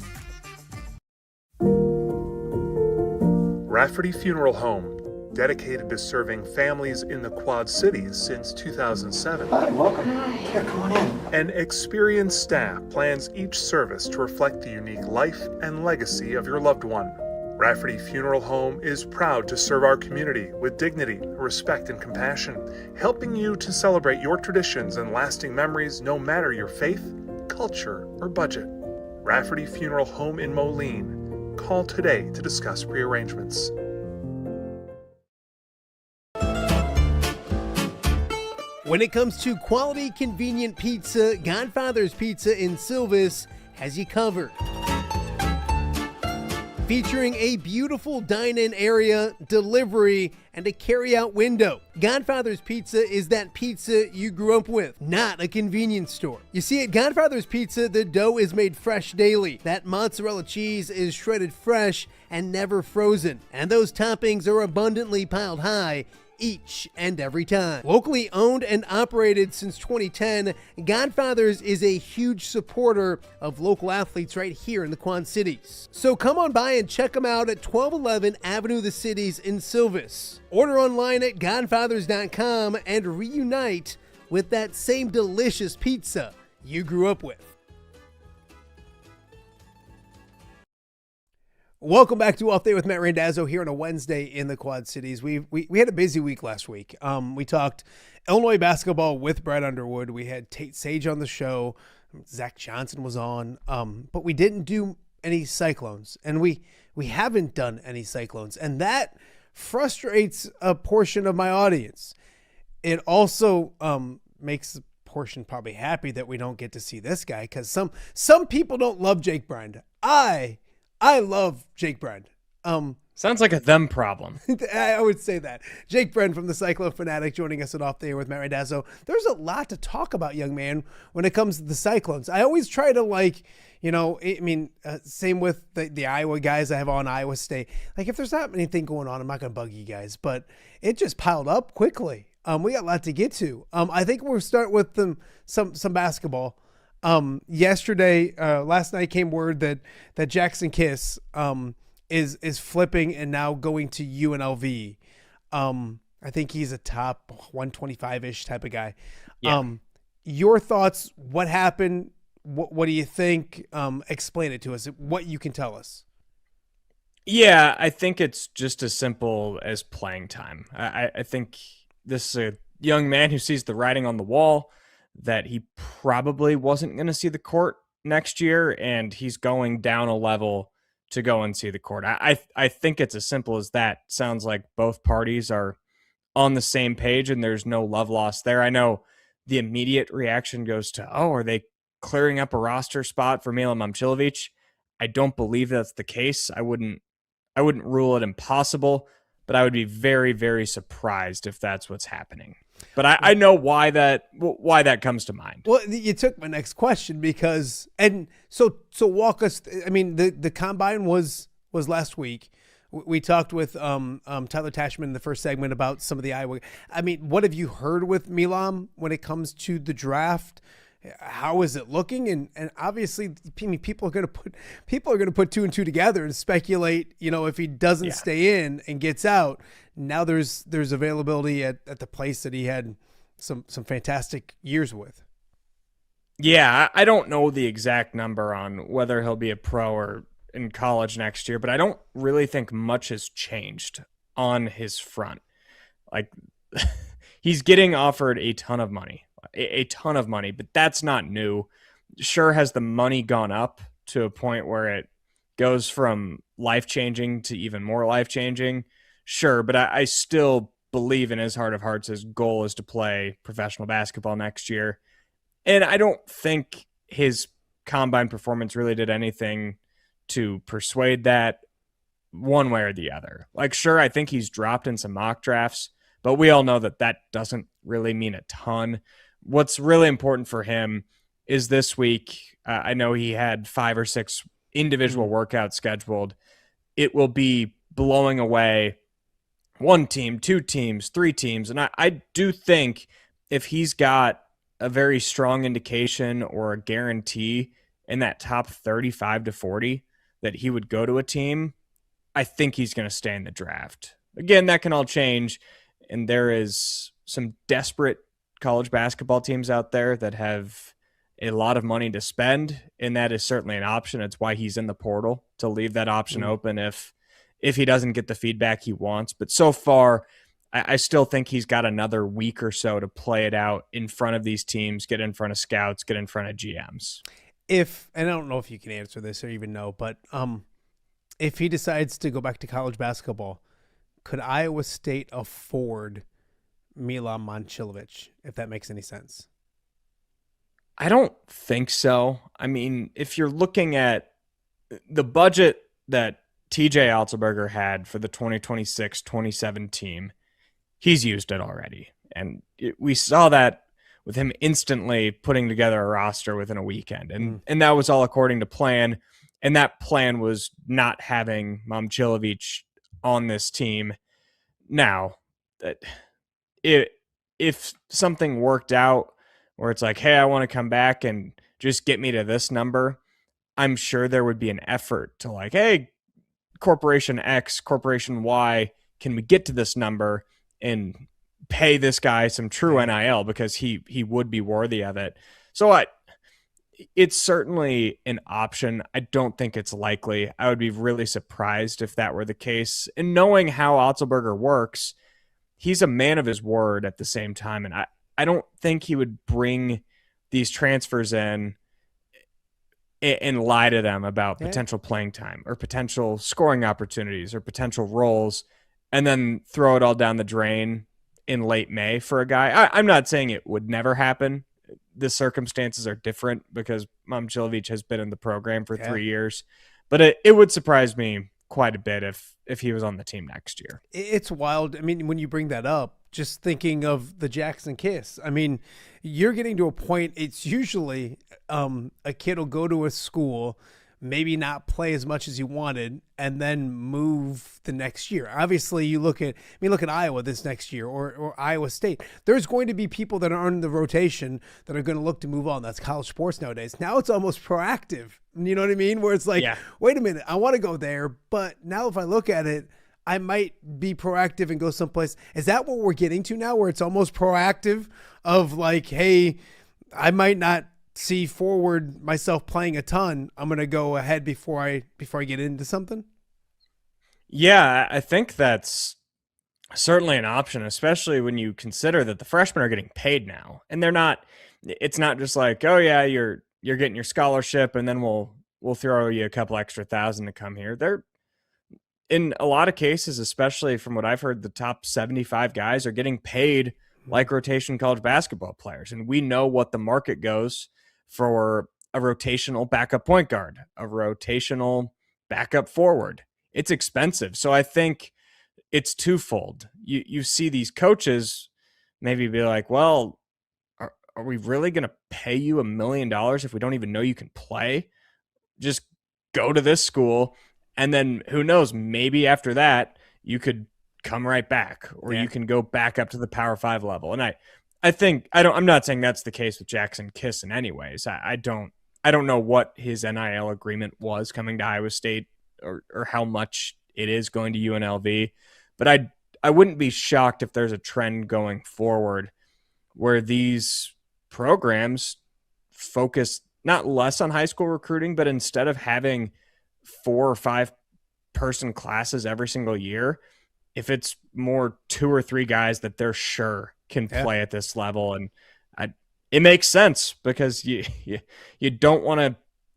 Rafferty Funeral Home, dedicated to serving families in the Quad Cities since 2007. Hi, welcome. Here, come on in. An experienced staff plans each service to reflect the unique life and legacy of your loved one. Rafferty Funeral Home is proud to serve our community with dignity, respect, and compassion, helping you to celebrate your traditions and lasting memories no matter your faith, culture, or budget. Rafferty Funeral Home in Moline. Call today to discuss prearrangements. When it comes to quality, convenient pizza, Godfather's Pizza in Silvis has you covered. Featuring a beautiful dine-in area, delivery, and a carry-out window. Godfather's Pizza is that pizza you grew up with, not a convenience store. You see, at Godfather's Pizza, the dough is made fresh daily. That mozzarella cheese is shredded fresh and never frozen. And those toppings are abundantly piled high each and every time. Locally owned and operated since 2010, Godfather's is a huge supporter of local athletes right here in the Quad Cities. So come on by and check them out at 1211 Avenue of the Cities in Silvis. Order online at godfathers.com and reunite with that same delicious pizza you grew up with. Welcome back to Off Day with Matt Randazzo here on a Wednesday in the Quad Cities. We had a busy week last week. We talked Illinois basketball with Brad Underwood. We had Tate Sage on the show. Zach Johnson was on. But we didn't do any Cyclones. And we haven't done any Cyclones. And that frustrates a portion of my audience. It also makes a portion probably happy that we don't get to see this guy, because some people don't love Jake Brend. I love Jake Brend. Sounds like a them problem. I would say that. Jake Brend from the CycloneFanatic joining us at Off There with Matt Randazzo. There's a lot to talk about, young man, when it comes to the Cyclones. I always try to same with the Iowa guys I have on Iowa State. Like, if there's not anything going on, I'm not going to bug you guys, but it just piled up quickly. We got a lot to get to. I think we'll start with some basketball. Last night came word that Jackson Kiss is flipping and now going to UNLV. I think he's a top 125-ish type of guy. Yeah. Your thoughts? What happened? What do you think? Explain it to us. What you can tell us. Yeah, I think it's just as simple as playing time. I think this is a young man who sees the writing on the wall that he probably wasn't going to see the court next year, and he's going down a level to go and see the court. I think it's as simple as that. Sounds like both parties are on the same page and there's no love lost there. I know the immediate reaction goes to, are they clearing up a roster spot for Milan Momcilovic? I don't believe that's the case. I wouldn't rule it impossible, but I would be very, very surprised if that's what's happening. But I know why that comes to mind. Well, you took my next question so walk us. I mean, the combine was last week. We talked with Tyler Tachman in the first segment about some of the Iowa. I mean, what have you heard with Milan when it comes to the draft? How is it looking? And obviously, I mean, people are going to put two and two together and speculate. If he doesn't stay in and gets out, now there's availability at the place that he had some fantastic years with. Yeah, I don't know the exact number on whether he'll be a pro or in college next year, but I don't really think much has changed on his front. Like, he's getting offered a ton of money, but that's not new. Sure, has the money gone up to a point where it goes from life-changing to even more life-changing? Sure, but I still believe in his heart of hearts his goal is to play professional basketball next year. And I don't think his combine performance really did anything to persuade that one way or the other. Like, sure, I think he's dropped in some mock drafts, but we all know that doesn't really mean a ton. What's really important for him is this week. I know he had 5 or 6 individual workouts scheduled. It will be blowing away 1 team, 2 teams, 3 teams. And I do think if he's got a very strong indication or a guarantee in that top 35 to 40 that he would go to a team, I think he's going to stay in the draft. Again, that can all change. And there is some desperate college basketball teams out there that have a lot of money to spend, and that is certainly an option. It's why he's in the portal, to leave that option open if he doesn't get the feedback he wants. But so far, I still think he's got another week or so to play it out in front of these teams, get in front of scouts, get in front of GMs. And I don't know if you can answer this or even know, but if he decides to go back to college basketball, could Iowa State afford Milan Momcilovic, if that makes any sense? I don't think so. I mean, if you're looking at the budget that TJ Altenberger had for the 2026-27 team, he's used it already. And we saw that with him instantly putting together a roster within a weekend. And that was all according to plan. And that plan was not having Momcilovic on this team. Now, if something worked out where it's like, hey, I want to come back and just get me to this number, I'm sure there would be an effort to like, hey, Corporation X, Corporation Y, can we get to this number and pay this guy some true NIL because he would be worthy of it. So it's certainly an option. I don't think it's likely. I would be really surprised if that were the case. And knowing how Otzelberger works, he's a man of his word at the same time. And I don't think he would bring these transfers in and lie to them about potential playing time or potential scoring opportunities or potential roles and then throw it all down the drain in late May for a guy. I'm not saying it would never happen. The circumstances are different because Momcilovic has been in the program for 3 years, but it would surprise me quite a bit if he was on the team next year. It's wild. I mean, when you bring that up, just thinking of the Jackson Kiss, I mean, you're getting to a point, it's usually a kid will go to a school, maybe not play as much as he wanted, and then move the next year. Obviously, you look at Iowa this next year, or Iowa State. There's going to be people that are in the rotation that are going to look to move on. That's college sports nowadays. Now it's almost proactive. You know what I mean? Where it's like, wait a minute, I want to go there, but now if I look at it, I might be proactive and go someplace. Is that what we're getting to now, where it's almost proactive of like, hey, I might not see forward myself playing a ton. I'm going to go ahead before I get into something? Yeah, I think that's certainly an option, especially when you consider that the freshmen are getting paid now. And it's not just like, oh yeah, you're getting your scholarship and then we'll throw you a couple extra $1,000 to come here. They're, in a lot of cases, especially from what I've heard, the top 75 guys are getting paid like rotation college basketball players. And we know what the market goes for a rotational backup point guard, a rotational backup forward. It's expensive. So I think it's twofold. You see these coaches maybe be like, well, are we really going to pay you $1 million if we don't even know you can play? Just go to this school. And then who knows, maybe after that, you could come right back, or you can go back up to the Power 5 level. And I'm not saying that's the case with Jackson Kiss in any ways. I don't know what his NIL agreement was coming to Iowa State or how much it is going to UNLV, but I wouldn't be shocked if there's a trend going forward where these programs focus not less on high school recruiting, but instead of having 4 or 5 person classes every single year, if it's more 2 or 3 guys that they're sure can play at this level. And it makes sense, because you don't want to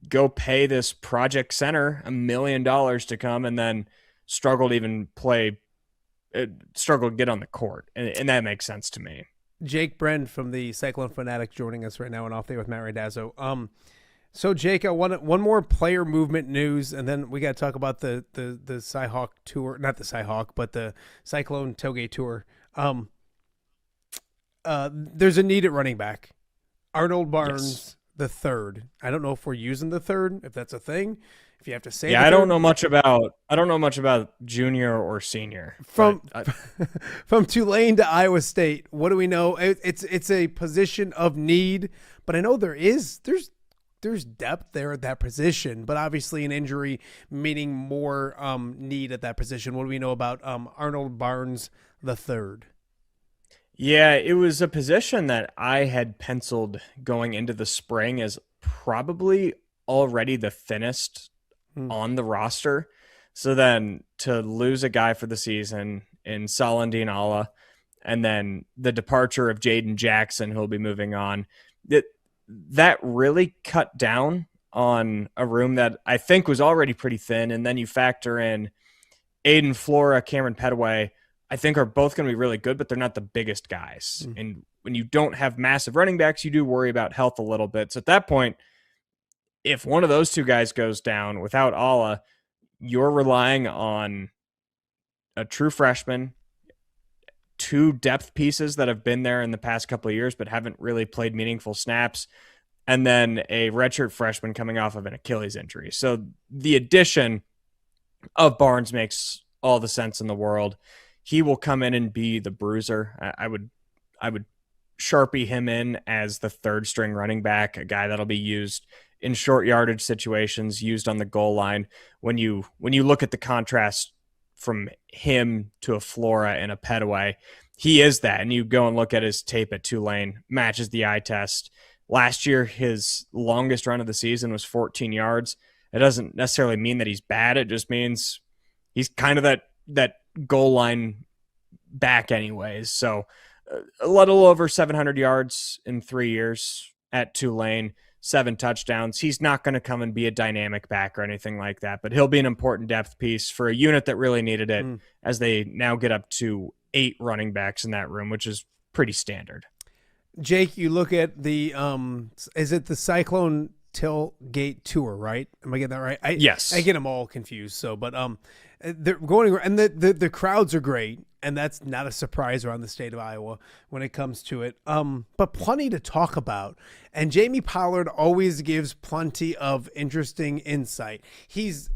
go pay this project center $1 million to come and then struggle to even struggle to get on the court. And that makes sense to me. Jake Brend from the CycloneFanatic joining us right now on Off Day with Matt Randazzo. So Jake, I want one more player movement news, and then we got to talk about the Cyhawk tour, not the Cyhawk, but the Cyclone Tailgate tour. There's a need at running back. Arnold Barnes the third. I don't know if we're using the third, if that's a thing. If you have to say, I don't know much about junior or senior. From Tulane to Iowa State, what do we know? It's a position of need, but I know there's depth there at that position, but obviously an injury meaning more need at that position. What do we know about Arnold Barnes the third? Yeah, it was a position that I had penciled going into the spring as probably already the thinnest on the roster. So then to lose a guy for the season in Salah Dinala, and then the departure of Jaden Jackson, who'll be moving on, that really cut down on a room that I think was already pretty thin. And then you factor in Aiden Flora, Cameron Petaway, I think are both going to be really good, but they're not the biggest guys. And when you don't have massive running backs, you do worry about health a little bit. So at that point, if one of those two guys goes down without Allah, you're relying on a true freshman, 2 depth pieces that have been there in the past couple of years but haven't really played meaningful snaps, and then a redshirt freshman coming off of an Achilles injury. So the addition of Barnes makes all the sense in the world. He will come in and be the bruiser. I would Sharpie him in as the third string running back, a guy that'll be used in short yardage situations, used on the goal line. When you look at the contrast from him to a Flora and a Petaway, he is that. And you go and look at his tape at Tulane, matches the eye test. Last year, his longest run of the season was 14 yards. It doesn't necessarily mean that he's bad. It just means he's kind of that goal line back anyways. So a little over 700 yards in 3 years at Tulane, 7 touchdowns. He's not going to come and be a dynamic back or anything like that, but he'll be an important depth piece for a unit that really needed it, as they now get up to 8 running backs in that room, which is pretty standard. Jake, you look at the is it the Cyclone Tailgate Tour, right? Am I getting that right? Yes. I get them all confused. So, but they're going, and the crowds are great, and that's not a surprise around the state of Iowa when it comes to it. But plenty to talk about, and Jamie Pollard always gives plenty of interesting insight. He's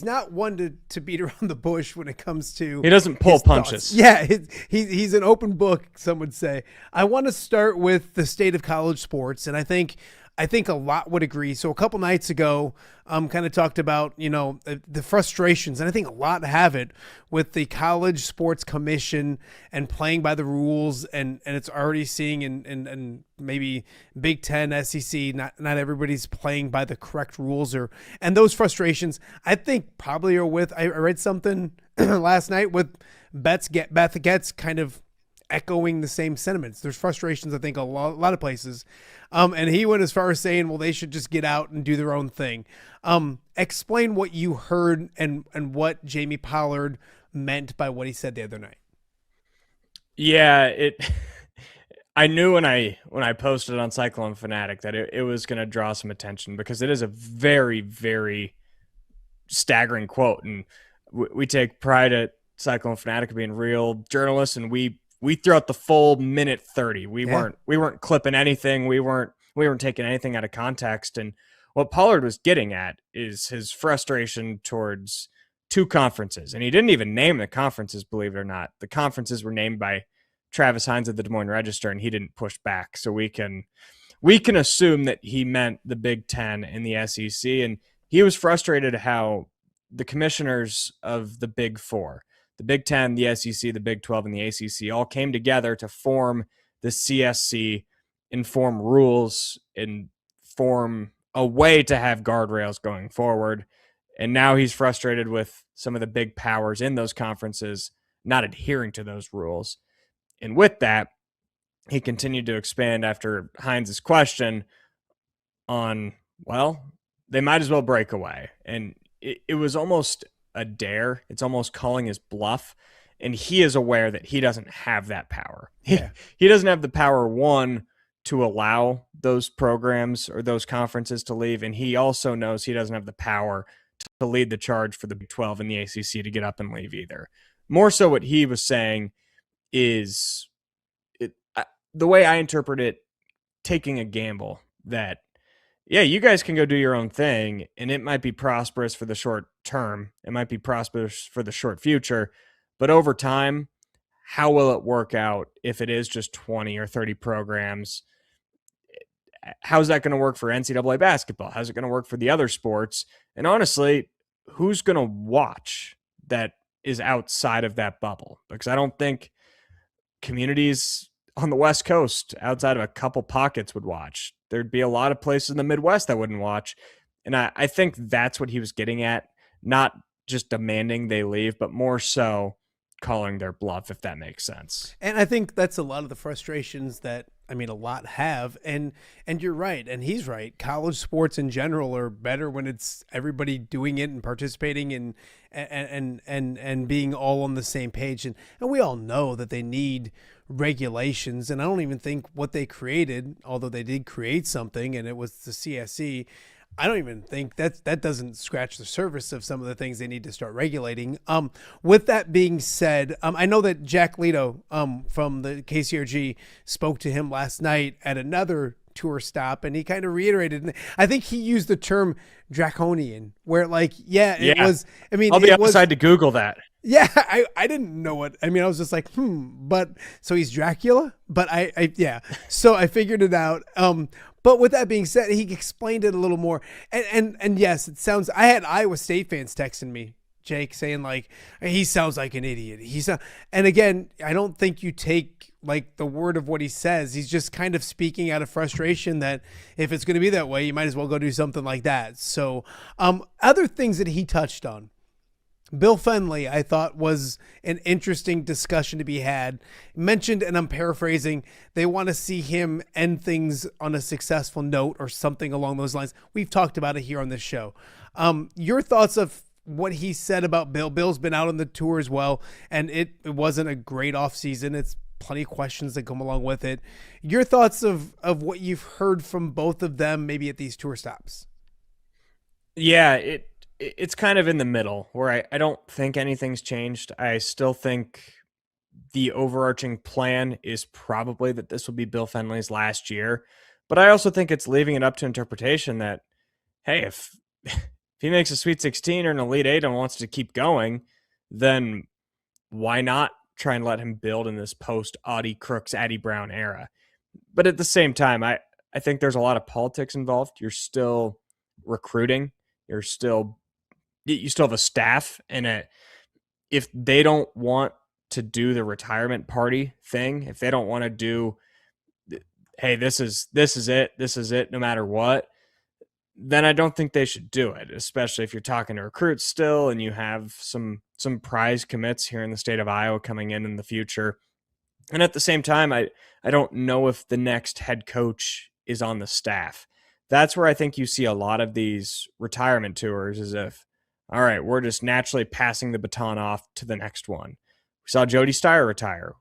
not one to beat around the bush when it comes to. He doesn't pull punches. Thoughts. Yeah, he's an open book, some would say. I want to start with the state of college sports, and I think a lot would agree. So a couple nights ago, kind of talked about, the frustrations, and I think a lot have it with the College Sports Commission and playing by the rules, and it's already seeing in maybe Big Ten, SEC, not everybody's playing by the correct rules, and those frustrations, I think probably are with, I read something last night with Beth Getz kind of echoing the same sentiments. There's frustrations, I think, a lot of places. And he went as far as saying, well, they should just get out and do their own thing. Explain what you heard and what Jamie Pollard meant by what he said the other night. Yeah, I knew when I posted on CycloneFanatic that it was going to draw some attention, because it is a very, very staggering quote. And we take pride at CycloneFanatic being real journalists, and we threw out the full minute 30. We weren't clipping anything. We weren't taking anything out of context. And what Pollard was getting at is his frustration towards two conferences. And he didn't even name the conferences, believe it or not. The conferences were named by Travis Hines of the Des Moines Register, and he didn't push back. So we can assume that he meant the Big Ten and the SEC. And he was frustrated how the commissioners of the Big Four, the Big Ten, the SEC, the Big 12, and the ACC all came together to form the CSC and form rules and form a way to have guardrails going forward. And now he's frustrated with some of the big powers in those conferences not adhering to those rules. And with that, he continued to expand after Hines' question on, well, they might as well break away. And it was almost a dare. It's almost calling his bluff, and he is aware that he doesn't have that power. Yeah. He doesn't have the power, one, to allow those programs or those conferences to leave, and he also knows he doesn't have the power to lead the charge for the Big 12 and the ACC to get up and leave either. More so, what he was saying is, the way I interpret it, taking a gamble that, yeah, you guys can go do your own thing, and it might be prosperous for the short term. It might be prosperous for the short future. But over time, how will it work out if it is just 20 or 30 programs? How's that going to work for NCAA basketball? How's it going to work for the other sports? And honestly, who's going to watch that is outside of that bubble? Because I don't think communities on the West Coast, outside of a couple pockets, would watch. There'd be a lot of places in the Midwest that wouldn't watch. And I think that's what he was getting at, not just demanding they leave, but more so calling their bluff, if that makes sense. And I think that's a lot of the frustrations that, a lot have. And you're right. And he's right. College sports in general are better when it's everybody doing it and participating and being all on the same page. And we all know that they need regulations. And I don't even think what they created, although they did create something and it was the CSE, I don't even think that doesn't scratch the surface of some of the things they need to start regulating. With that being said, I know that Jack Leto from the KCRG spoke to him last night at another tour stop, and he kind of reiterated, and I think he used the term draconian, where it was. I'll be outside to Google that. Yeah, I didn't know what. I was just like, but so he's Dracula? But so I figured it out. But with that being said, he explained it a little more. And yes, it sounds, I had Iowa State fans texting me, Jake, saying like, he sounds like an idiot. And again, I don't think you take like the word of what he says. He's just kind of speaking out of frustration that if it's going to be that way, you might as well go do something like that. So other things that he touched on. Bill Fenley, I thought, was an interesting discussion to be had. Mentioned, and I'm paraphrasing, they want to see him end things on a successful note or something along those lines. We've talked about it here on this show. Your thoughts of what he said about Bill. Bill's been out on the tour as well, and it wasn't a great offseason. It's plenty of questions that come along with it. Your thoughts of what you've heard from both of them, maybe at these tour stops? Yeah, it's kind of in the middle where I don't think anything's changed. I still think the overarching plan is probably that this will be Bill Fenley's last year, but I also think it's leaving it up to interpretation that, hey, if he makes a Sweet 16 or an Elite 8 and wants to keep going, then why not try and let him build in this post-Audie Crooks, Addy Brown era? But at the same time, I think there's a lot of politics involved. You're still recruiting. You still have a staff, and if they don't want to do the retirement party thing, if they don't want to do, hey, this is it, no matter what, then I don't think they should do it, especially if you're talking to recruits still and you have some prize commits here in the state of Iowa coming in the future. And at the same time, I don't know if the next head coach is on the staff. That's where I think you see a lot of these retirement tours, is if, all right, we're just naturally passing the baton off to the next one. We saw Jody Steyer retire.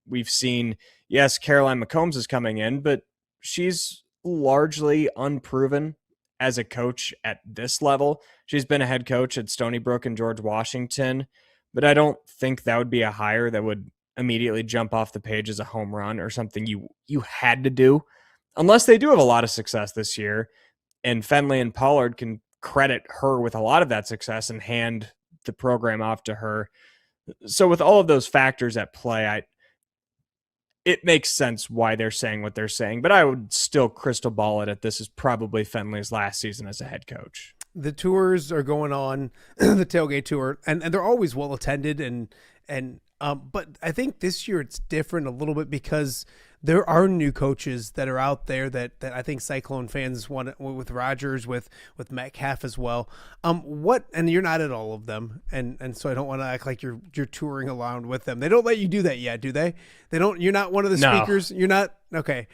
We've seen, yes, Caroline McCombs is coming in, but she's largely unproven as a coach at this level. She's been a head coach at Stony Brook and George Washington, but I don't think that would be a hire that would immediately jump off the page as a home run or something you had to do, unless they do have a lot of success this year, and Fenley and Pollard can credit her with a lot of that success and hand the program off to her. So with all of those factors at play, it makes sense why they're saying what they're saying, but I would still crystal ball it at this is probably Fenley's last season as a head coach. The tours are going on, the tailgate tour, and they're always well attended, but I think this year it's different a little bit because there are new coaches that are out there that I think Cyclone fans want, with Rogers, with Metcalf as well. And you're not at all of them, and so I don't want to act like you're touring around with them. They don't let you do that yet, do they? They don't. You're not one of the speakers. You're not. Okay.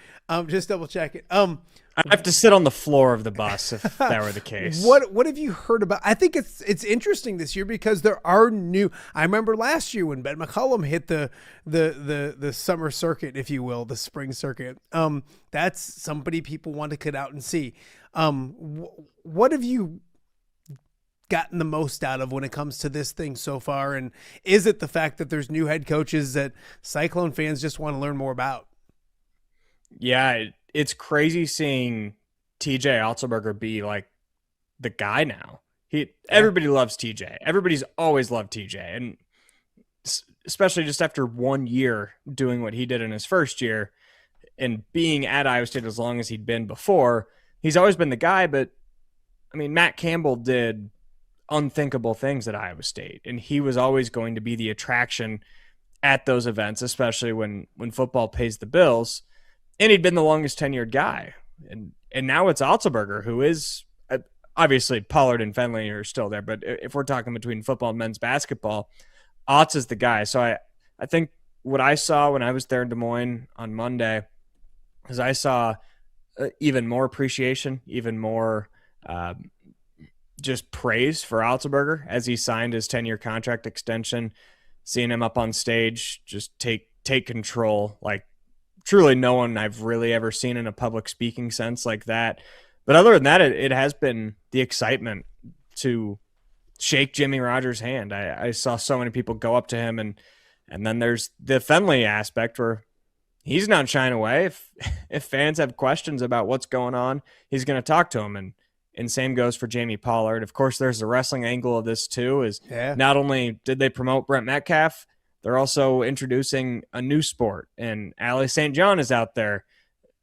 Just double check it. I have to sit on the floor of the bus if that were the case. What have you heard about? I think it's interesting this year because there are new. I remember last year when Ben McCollum hit the summer circuit, if you will, the spring circuit. That's somebody people want to get out and see. What have you gotten the most out of when it comes to this thing so far? And is it the fact that there's new head coaches that Cyclone fans just want to learn more about? Yeah, it's crazy seeing TJ Otzelberger be like the guy now. Everybody loves TJ. Everybody's always loved TJ. And especially just after 1 year doing what he did in his first year and being at Iowa State as long as he'd been before, he's always been the guy. But I mean, Matt Campbell did unthinkable things at Iowa State, and he was always going to be the attraction at those events, especially when football pays the bills. And he'd been the longest tenured guy. And now it's Otzelberger, who is obviously Pollard and Fenley are still there. But if we're talking between football and men's basketball, Otz is the guy. So I think what I saw when I was there in Des Moines on Monday is I saw even more appreciation, even more just praise for Otzelberger as he signed his 10-year contract extension, seeing him up on stage, just take control, like truly no one I've really ever seen in a public speaking sense like that. But other than that, it has been the excitement to shake Jimmy Rogers' hand. I saw so many people go up to him, and then there's the Fenley aspect where he's not shying away. If fans have questions about what's going on, he's going to talk to them. And same goes for Jamie Pollard. Of course, there's the wrestling angle of this too, is not only did they promote Brent Metcalf, they're also introducing a new sport, and Allie St. John is out there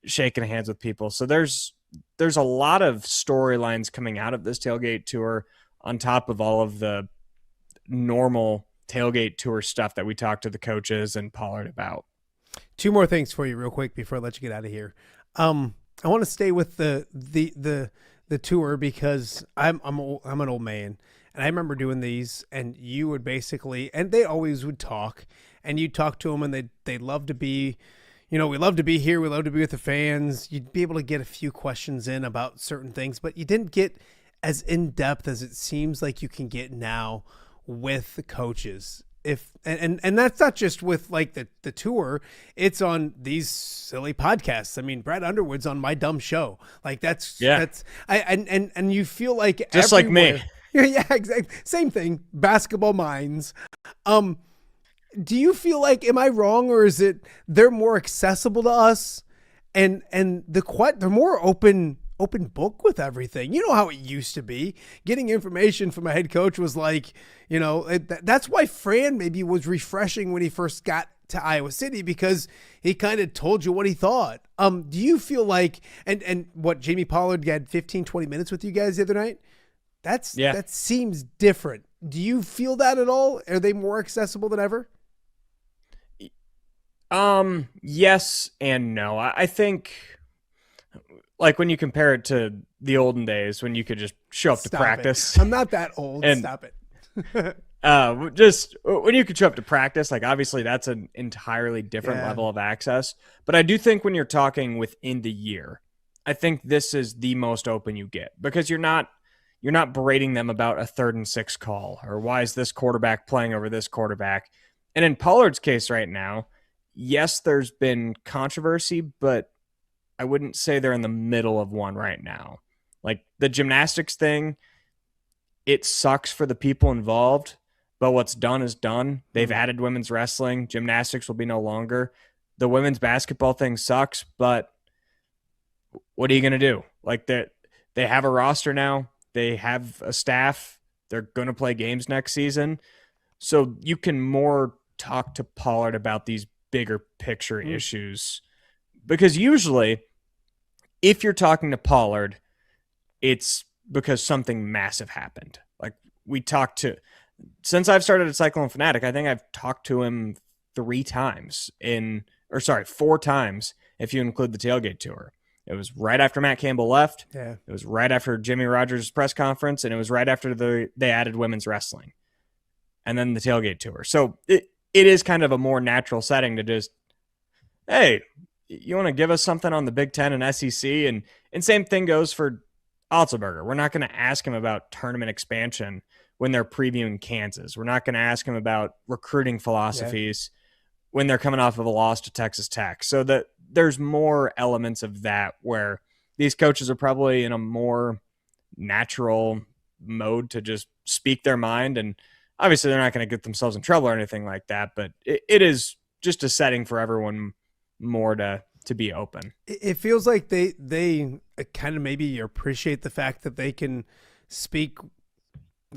shaking hands with people. So there's a lot of storylines coming out of this tailgate tour on top of all of the normal tailgate tour stuff that we talked to the coaches and Pollard about. Two more things for you real quick before I let you get out of here. I want to stay with the tour because I'm an old man. And I remember doing these, and you would basically, and they always would talk, and you'd talk to them, and they'd love to be, we love to be here. We love to be with the fans. You'd be able to get a few questions in about certain things, but you didn't get as in-depth as it seems like you can get now with the coaches. and that's not just with like the tour, it's on these silly podcasts. I mean, Brad Underwood's on My Dumb Show. Like that's and you feel like just like me. Yeah, exactly. Same thing. Basketball Minds. Do you feel like, am I wrong, or is it they're more accessible to us and they're more open book with everything? You know how it used to be. Getting information from a head coach was like, that's why Fran maybe was refreshing when he first got to Iowa City, because he kind of told you what he thought. Do you feel like, and what, Jamie Pollard had 15, 20 minutes with you guys the other night? That seems different. Do you feel that at all? Are they more accessible than ever? Yes and no. I think, like, when you compare it to the olden days when you could just show up to practice. I'm not that old. Stop it. Just when you could show up to practice, like, obviously that's an entirely different level of access. But I do think when you're talking within the year, I think this is the most open you get, because you're not berating them about a 3rd and 6 call, or why is this quarterback playing over this quarterback. And in Pollard's case right now, yes, there's been controversy, but I wouldn't say they're in the middle of one right now. Like, the gymnastics thing, it sucks for the people involved, but what's done is done. They've added women's wrestling. Gymnastics will be no longer. The women's basketball thing sucks, but what are you going to do? Like, they have a roster now. They have a staff. They're going to play games next season. So you can more talk to Pollard about these bigger picture issues, because usually if you're talking to Pollard, it's because something massive happened. Like, since I've started at CycloneFanatic, I think I've talked to him 4 times if you include the tailgate tour. It was right after Matt Campbell left. Yeah. It was right after Jimmy Rogers' press conference, and it was right after they added women's wrestling, and then the tailgate tour. So it is kind of a more natural setting to just, hey, you want to give us something on the Big Ten and SEC? And same thing goes for Otzelberger. We're not going to ask him about tournament expansion when they're previewing Kansas. We're not going to ask him about recruiting philosophies when they're coming off of a loss to Texas Tech. So that there's more elements of that where these coaches are probably in a more natural mode to just speak their mind. And obviously they're not going to get themselves in trouble or anything like that, but it is just a setting for everyone more to be open. It feels like they kind of maybe appreciate the fact that they can speak,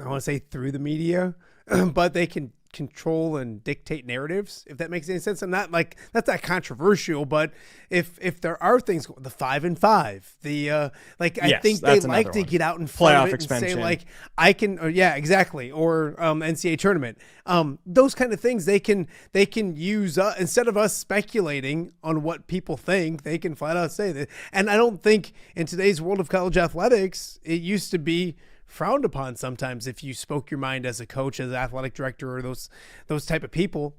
I want to say through the media, but they can control and dictate narratives, if that makes any sense. I'm not like, that's not controversial, but if there are things, the 5 and 5, I think they like to get out in front of it expansion. And say like, I can, exactly. Or NCAA tournament, those kind of things they can use, instead of us speculating on what people think, they can flat out say that. And I don't think in today's world of college athletics, it used to be frowned upon sometimes if you spoke your mind as a coach, as an athletic director, or those type of people.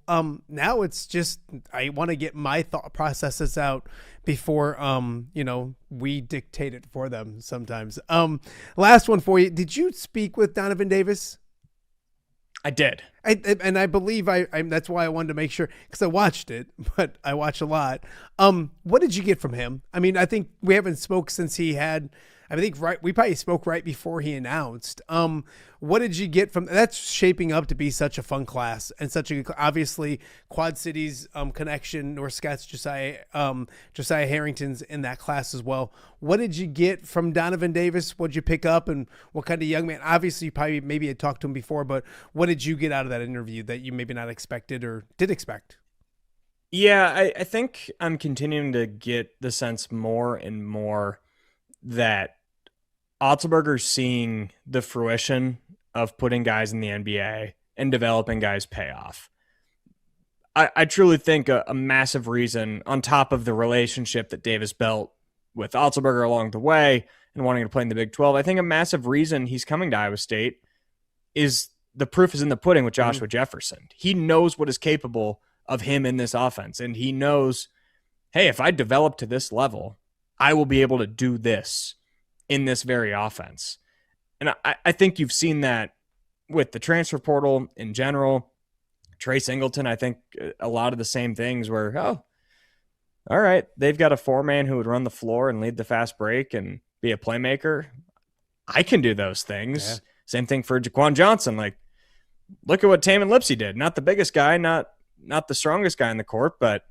Now it's just, I want to get my thought processes out before we dictate it for them sometimes. Last one for you. Did you speak with Donovan Davis? I did. And I believe that's why I wanted to make sure, because I watched it, but I watch a lot. What did you get from him? I mean, I think we haven't spoke since he had, we probably spoke right before he announced. What did you get from that's shaping up to be such a fun class and such a, obviously Quad Cities connection, North Scotts, Josiah Harrington's in that class as well. What did you get from Donovan Davis? What did you pick up, and what kind of young man? Obviously you probably maybe had talked to him before, but what did you get out of that interview that you maybe not expected or did expect? Yeah, I think I'm continuing to get the sense more and more that Otzelberger's seeing the fruition of putting guys in the NBA and developing guys pay off. I truly think a massive reason, on top of the relationship that Davis built with Otzelberger along the way and wanting to play in the Big 12, I think a massive reason he's coming to Iowa State is the proof is in the pudding with Joshua Jefferson. He knows what is capable of him in this offense, and he knows, hey, if I develop to this level, I will be able to do this in this very offense. And I think you've seen that with the transfer portal in general. Trey Singleton, I think a lot of the same things were, oh, all right, they've got a 4-man who would run the floor and lead the fast break and be a playmaker. I can do those things. Yeah. Same thing for Jaquan Johnson. Like, look at what Taman Lipsey did. Not the biggest guy, not the strongest guy in the court, but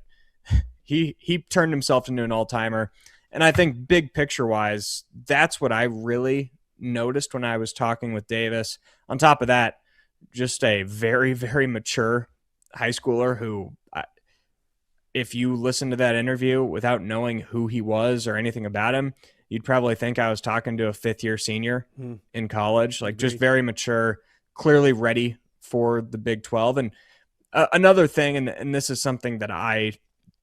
he turned himself into an all-timer. And I think big picture-wise, that's what I really noticed when I was talking with Davis. On top of that, just a very, very mature high schooler who, if you listen to that interview without knowing who he was or anything about him, you'd probably think I was talking to a 5th-year senior in college. Like, just very mature, clearly ready for the Big 12. And another thing, and this is something that I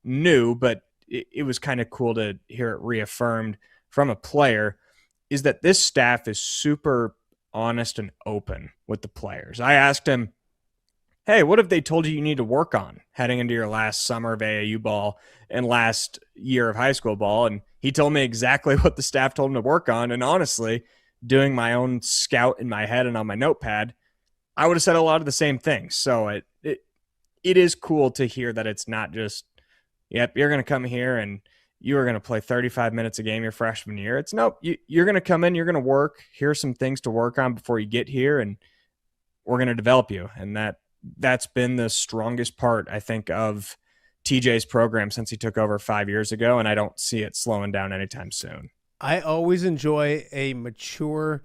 knew, but it was kind of cool to hear it reaffirmed from a player, is that this staff is super honest and open with the players. I asked him, hey, what have they told you need to work on heading into your last summer of AAU ball and last year of high school ball? And he told me exactly what the staff told him to work on. And honestly, doing my own scout in my head and on my notepad, I would have said a lot of the same things. So it is cool to hear that it's not just, yep, you're going to come here and you are going to play 35 minutes a game your freshman year. It's nope, you're going to come in, you're going to work. Here's some things to work on before you get here, and we're going to develop you. And that's been the strongest part, I think, of TJ's program since he took over 5 years ago, and I don't see it slowing down anytime soon. I always enjoy a mature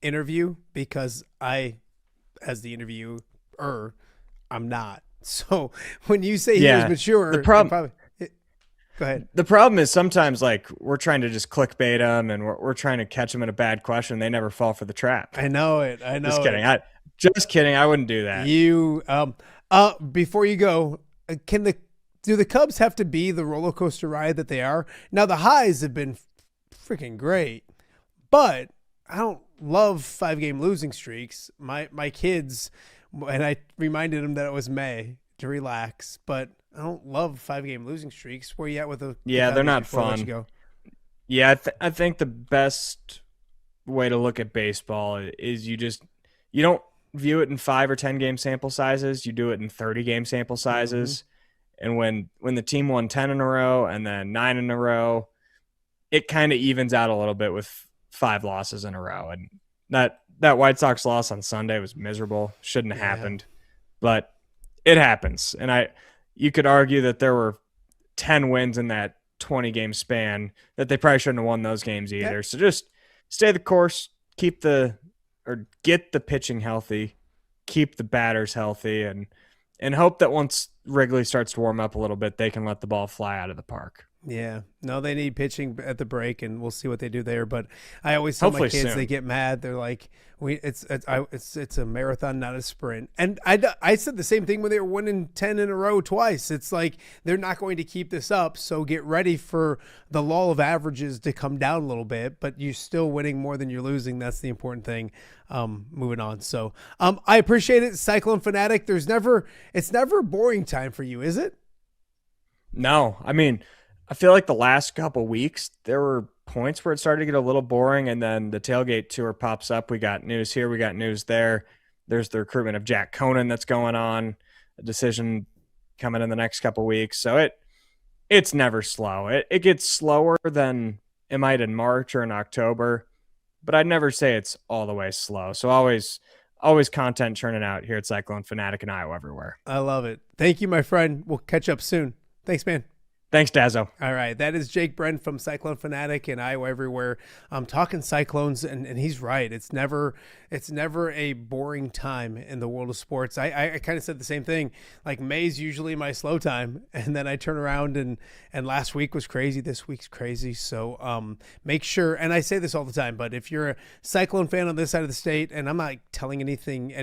interview because as the interviewer, I'm not. So when you say he was mature, the problem, go ahead. The problem is sometimes, like, we're trying to just clickbait them and we're trying to catch them in a bad question. They never fall for the trap. I know it. Just kidding. Just kidding. I wouldn't do that. You before you go, do the Cubs have to be the roller coaster ride that they are? Now the highs have been freaking great, but I don't love 5-game losing streaks. My kids, and I reminded them that it was May to relax, but I don't love 5-game losing streaks. Where you at with the they're not fun. Yeah, I think the best way to look at baseball is you don't view it in 5 or 10 game sample sizes. You do it in 30 game sample sizes. Mm-hmm. And when the team won 10 in a row and then 9 in a row, it kind of evens out a little bit with 5 losses in a row. And that White Sox loss on Sunday was miserable. Shouldn't have happened, but it happens. And you could argue that there were 10 wins in that 20 game span that they probably shouldn't have won those games either. Yeah. So just stay the course, get the pitching healthy, keep the batters healthy, and hope that once Wrigley starts to warm up a little bit, they can let the ball fly out of the park. Yeah, no, they need pitching at the break, and we'll see what they do there. But I always tell my kids, they get mad. They're like, it's a marathon, not a sprint. And I said the same thing when they were winning 10 in a row twice. It's like they're not going to keep this up, so get ready for the lull of averages to come down a little bit. But you're still winning more than you're losing. That's the important thing. Moving on. So I appreciate it, CycloneFanatic. It's never a boring time for you, is it? No, I mean, I feel like the last couple weeks, there were points where it started to get a little boring, and then the tailgate tour pops up. We got news here, we got news there. There's the recruitment of Jack Conan that's going on, a decision coming in the next couple weeks. So it's never slow. It gets slower than it might in March or in October, but I'd never say it's all the way slow. So always content churning out here at CycloneFanatic and Iowa everywhere. I love it. Thank you, my friend. We'll catch up soon. Thanks, man. Thanks, Dazzo. All right. That is Jake Brend from CycloneFanatic and Iowa Everywhere. I'm talking Cyclones, and he's right. It's never a boring time in the world of sports. I kind of said the same thing. Like, May's usually my slow time, and then I turn around and last week was crazy. This week's crazy. So make sure, and I say this all the time, but if you're a Cyclone fan on this side of the state, and I'm not telling anybody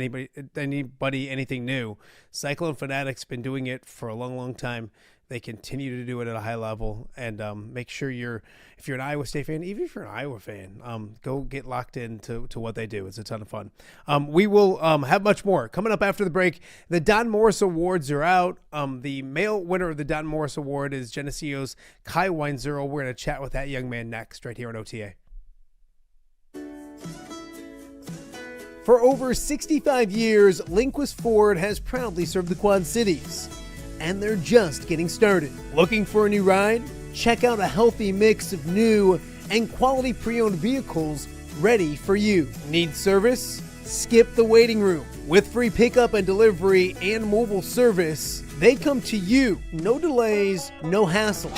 anything new, CycloneFanatic's been doing it for a long, long time. They continue to do it at a high level, and make sure if you're an Iowa State fan, even if you're an Iowa fan, go get locked into what they do. It's a ton of fun. We will have much more coming up after the break. The Don Morris Awards are out. The male winner of the Don Morris Award is Geneseo's Kye Weinzierl. We're going to chat with that young man next, right here on OTA. For over 65 years, Lindquist Ford has proudly served the Quad Cities, and they're just getting started. Looking for a new ride? Check out a healthy mix of new and quality pre-owned vehicles ready for you. Need service? Skip the waiting room. With free pickup and delivery and mobile service, they come to you. No delays, no hassle.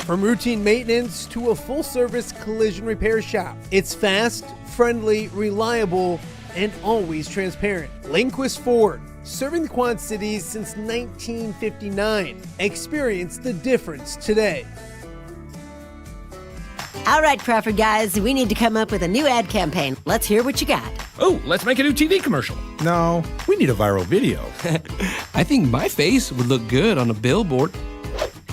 From routine maintenance to a full-service collision repair shop, it's fast, friendly, reliable, and always transparent. Lindquist Ford, serving the Quad Cities since 1959. Experience the difference today. All right, Crawford guys, we need to come up with a new ad campaign. Let's hear what you got. Oh, let's make a new TV commercial. No, we need a viral video. I think my face would look good on a billboard.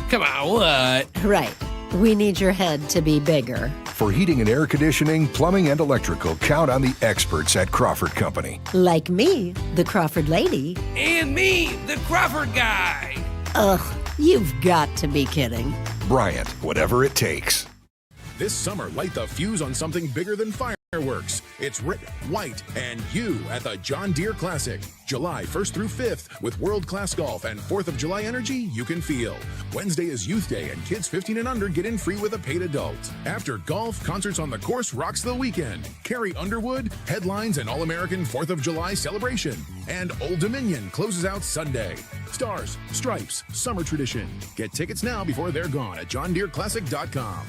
Come on, what? Right. We need your head to be bigger. For heating and air conditioning, plumbing, and electrical, count on the experts at Crawford Company. Like me, the Crawford lady. And me, the Crawford guy. Ugh, you've got to be kidding. Bryant, whatever it takes. This summer, light the fuse on something bigger than fireworks. It's red, white, and you at the John Deere Classic. July 1st through 5th with world-class golf and 4th of July energy you can feel. Wednesday is Youth Day and kids 15 and under get in free with a paid adult. After golf, concerts on the course rocks the weekend. Carrie Underwood, headlines, and All-American 4th of July celebration. And Old Dominion closes out Sunday. Stars, stripes, summer tradition. Get tickets now before they're gone at johndeereclassic.com.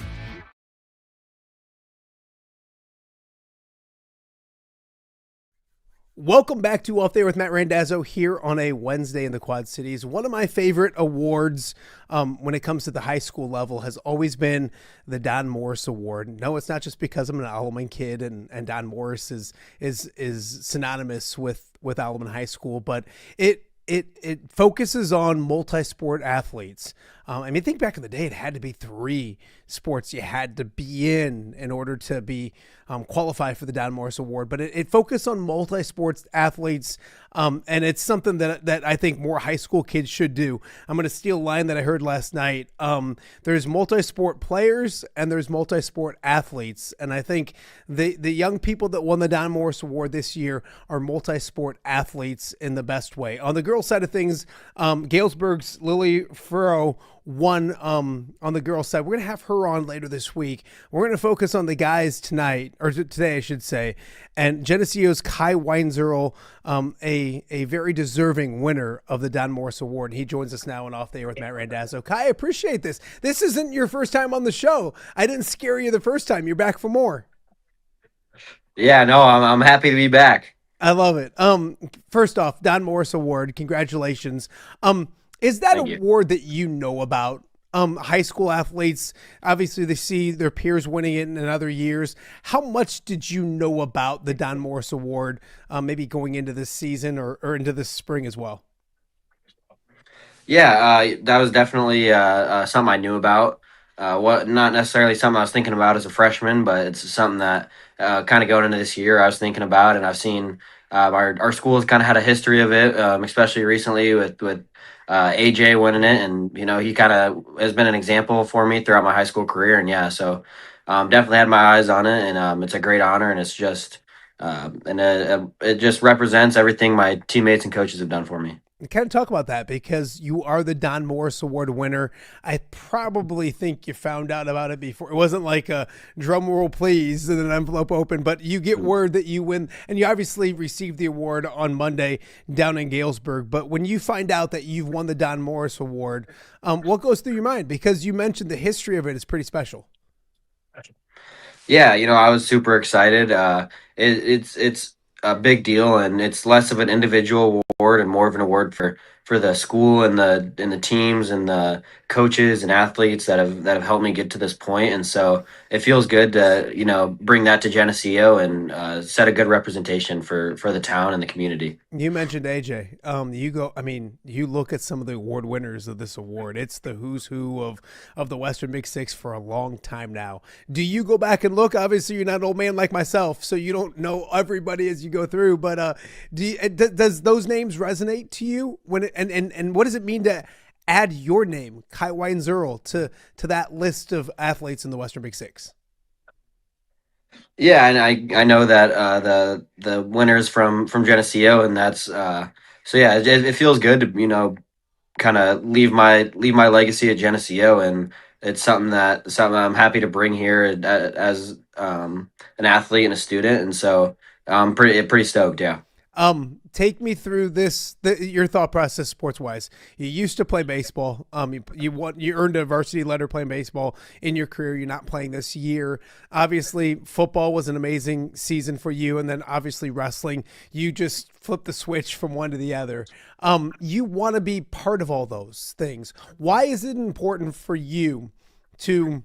Welcome back to Off There with Matt Randazzo here on a Wednesday in the Quad Cities. One of my favorite awards when it comes to the high school level has always been the Don Morris Award. No, it's not just because I'm an Alleman kid and Don Morris is synonymous with Alleman High School, but it focuses on multi-sport athletes. I mean, think back in the day, it had to be 3 sports you had to be in order to be qualified for the Don Morris Award. But it focused on multi-sports athletes, and it's something that I think more high school kids should do. I'm going to steal a line that I heard last night. There's multi-sport players and there's multi-sport athletes, and I think the young people that won the Don Morris Award this year are multi-sport athletes in the best way. On the girls' side of things, Galesburg's Lily Furrow won on the girls' side. We're going to have her on later this week. We're going to focus on the guys tonight, or today, I should say. And Geneseo's Kye Weinzierl, a very deserving winner of the Don Morris Award. He joins us now and Off There with Matt Randazzo. Kye, I appreciate this. This isn't your first time on the show. I didn't scare you the first time. You're back for more. Yeah, no, I'm happy to be back. I love it. First off, Don Morris Award, congratulations. Is that Thank you. award that you know about? High school athletes, obviously they see their peers winning it in other years. How much did you know about the Don Morris Award, maybe going into this season or into this spring as well? Yeah, that was definitely something I knew about. Not necessarily something I was thinking about as a freshman, but it's something that kind of going into this year I was thinking about, and I've seen our school has kind of had a history of it, especially recently with AJ winning it, and he kind of has been an example for me throughout my high school career, and so definitely had my eyes on it, and it's a great honor, and it's just it just represents everything my teammates and coaches have done for me. Kind of talk about that, because you are the Don Morris Award winner. I probably think you found out about it before. It wasn't like a drum roll please and an envelope open, but you get word that you win, and you obviously received the award on Monday down in Galesburg. But when you find out that you've won the Don Morris Award, what goes through your mind? Because you mentioned the history of it is pretty special. Yeah, I was super excited. It's a big deal, and it's less of an individual award and more of an award for the school and the teams and the coaches and athletes that have helped me get to this point. And so it feels good to bring that to Geneseo and set a good representation for the town and the community. You mentioned AJ. You look at some of the award winners of this award. It's the who's who of the Western Big Six for a long time now. Do you go back and look? Obviously, you're not an old man like myself, so you don't know everybody as you go through. But does those names resonate to you and what does it mean to add your name, Kye Weinzierl, to that list of athletes in the Western Big Six? Yeah, and I know that the winners from Geneseo, and that's so yeah, it feels good to kind of leave my legacy at Geneseo, and it's something I'm happy to bring here as an athlete and a student, and so I'm pretty stoked. Yeah. Take me through your thought process sports wise. You used to play baseball. You earned a varsity letter playing baseball in your career. You're not playing this year. Obviously, football was an amazing season for you, and then obviously wrestling. You just flipped the switch from one to the other. You want to be part of all those things. Why is it important for you to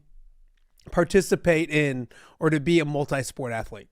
participate in or to be a multi-sport athlete?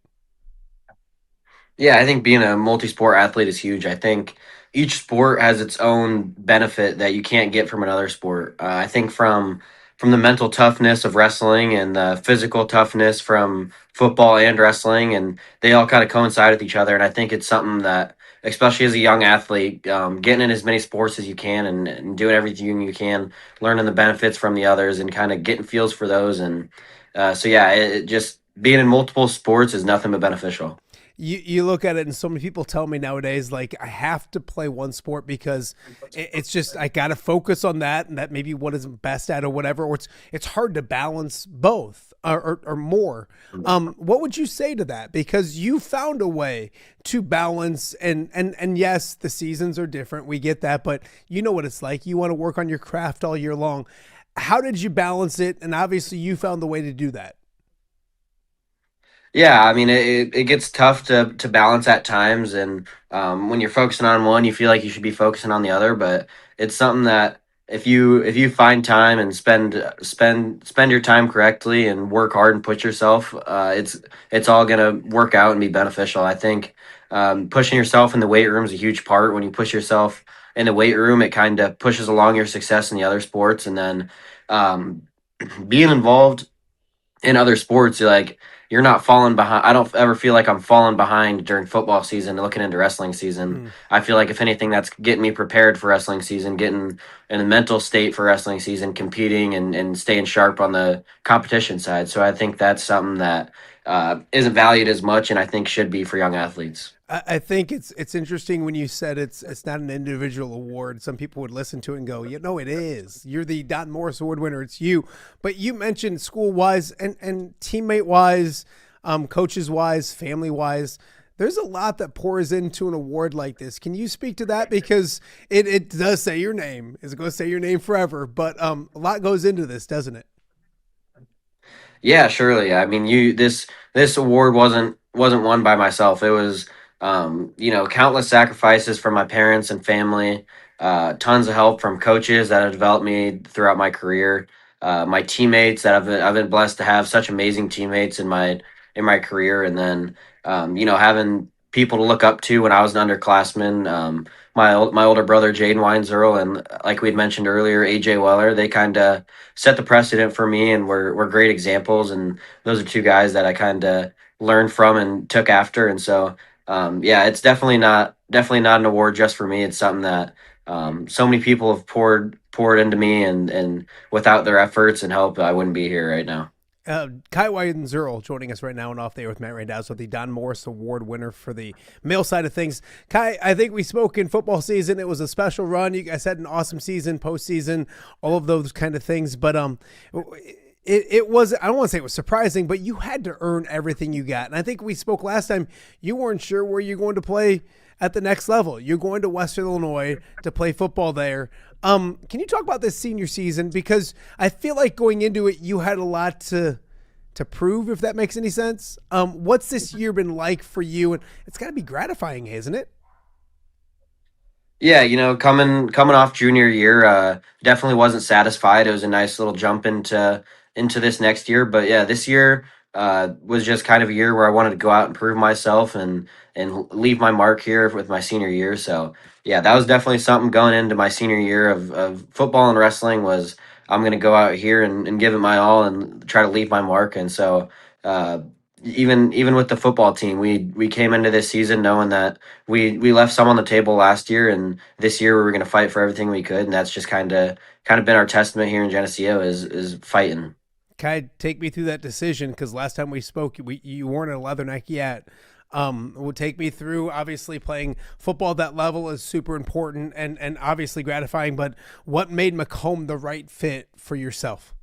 Yeah, I think being a multi-sport athlete is huge. I think each sport has its own benefit that you can't get from another sport. I think from the mental toughness of wrestling and the physical toughness from football and wrestling, and they all kind of coincide with each other. And I think it's something that, especially as a young athlete, getting in as many sports as you can and doing everything you can, learning the benefits from the others, and kind of getting feels for those. And so yeah, it just being in multiple sports is nothing but beneficial. You look at it, and so many people tell me nowadays, like, I have to play one sport because it's just I got to focus on that, and that maybe what is best at or whatever. Or it's hard to balance both or more. What would you say to that? Because you found a way to balance, and yes, the seasons are different. We get that, but you know what it's like. You want to work on your craft all year long. How did you balance it? And obviously, you found the way to do that. Yeah, I mean it gets tough to balance at times, and when you're focusing on one, you feel like you should be focusing on the other. But it's something that if you find time and spend your time correctly and work hard and push yourself, it's all gonna work out and be beneficial. I think pushing yourself in the weight room is a huge part. When you push yourself in the weight room, it kind of pushes along your success in the other sports, and then um, being involved in other sports, you're not falling behind. I don't ever feel like I'm falling behind during football season looking into wrestling season. I feel like if anything, that's getting me prepared for wrestling season, getting in a mental state for wrestling season, competing and staying sharp on the competition side. So I think that's something that isn't valued as much, and I think should be for young athletes. I think it's interesting when you said it's not an individual award. Some people would listen to it and go, no, it is. You're the Don Morris Award winner. It's you. But you mentioned school-wise and teammate-wise, coaches-wise, family-wise. There's a lot that pours into an award like this. Can you speak to that? Because it does say your name. It's going to say your name forever. But a lot goes into this, doesn't it? Yeah, surely. I mean, this award wasn't won by myself. It was countless sacrifices from my parents and family, tons of help from coaches that have developed me throughout my career, my teammates that I've been blessed to have such amazing teammates in my career, and then having people to look up to when I was an underclassman. My older brother Jake Weinzierl, and like we'd mentioned earlier, AJ Weller, they kind of set the precedent for me and were great examples. And those are two guys that I kind of learned from and took after. And so yeah, it's definitely not an award just for me. It's something that so many people have poured into me, and without their efforts and help, I wouldn't be here right now. Kye Weinzierl joining us right now and off the air with Matt Randazzo, the Don Morris Award winner for the male side of things. Kye, I think we spoke in football season. It was a special run. You guys had an awesome season, postseason, all of those kind of things. But it was, I don't want to say it was surprising, but you had to earn everything you got. And I think we spoke last time, you weren't sure where you're going to play at the next level. You're going to Western Illinois to play football there. Can you talk about this senior season? Because I feel like going into it, you had a lot to prove, if that makes any sense. What's this year been like for you? And it's got to be gratifying, isn't it? Yeah, coming off junior year, definitely wasn't satisfied. It was a nice little jump into this next year, but yeah, this year was just kind of a year where I wanted to go out and prove myself and leave my mark here with my senior year. So yeah, that was definitely something going into my senior year of football and wrestling. Was I'm going to go out here and give it my all and try to leave my mark. And so uh, even with the football team, we came into this season knowing that we left some on the table last year, and this year we were going to fight for everything we could, and that's just kind of been our testament here in Geneseo is fighting. Kye, take me through that decision, because last time we spoke, you weren't a Leatherneck yet. Would take me through, obviously playing football at that level is super important and obviously gratifying, but what made Macomb the right fit for yourself?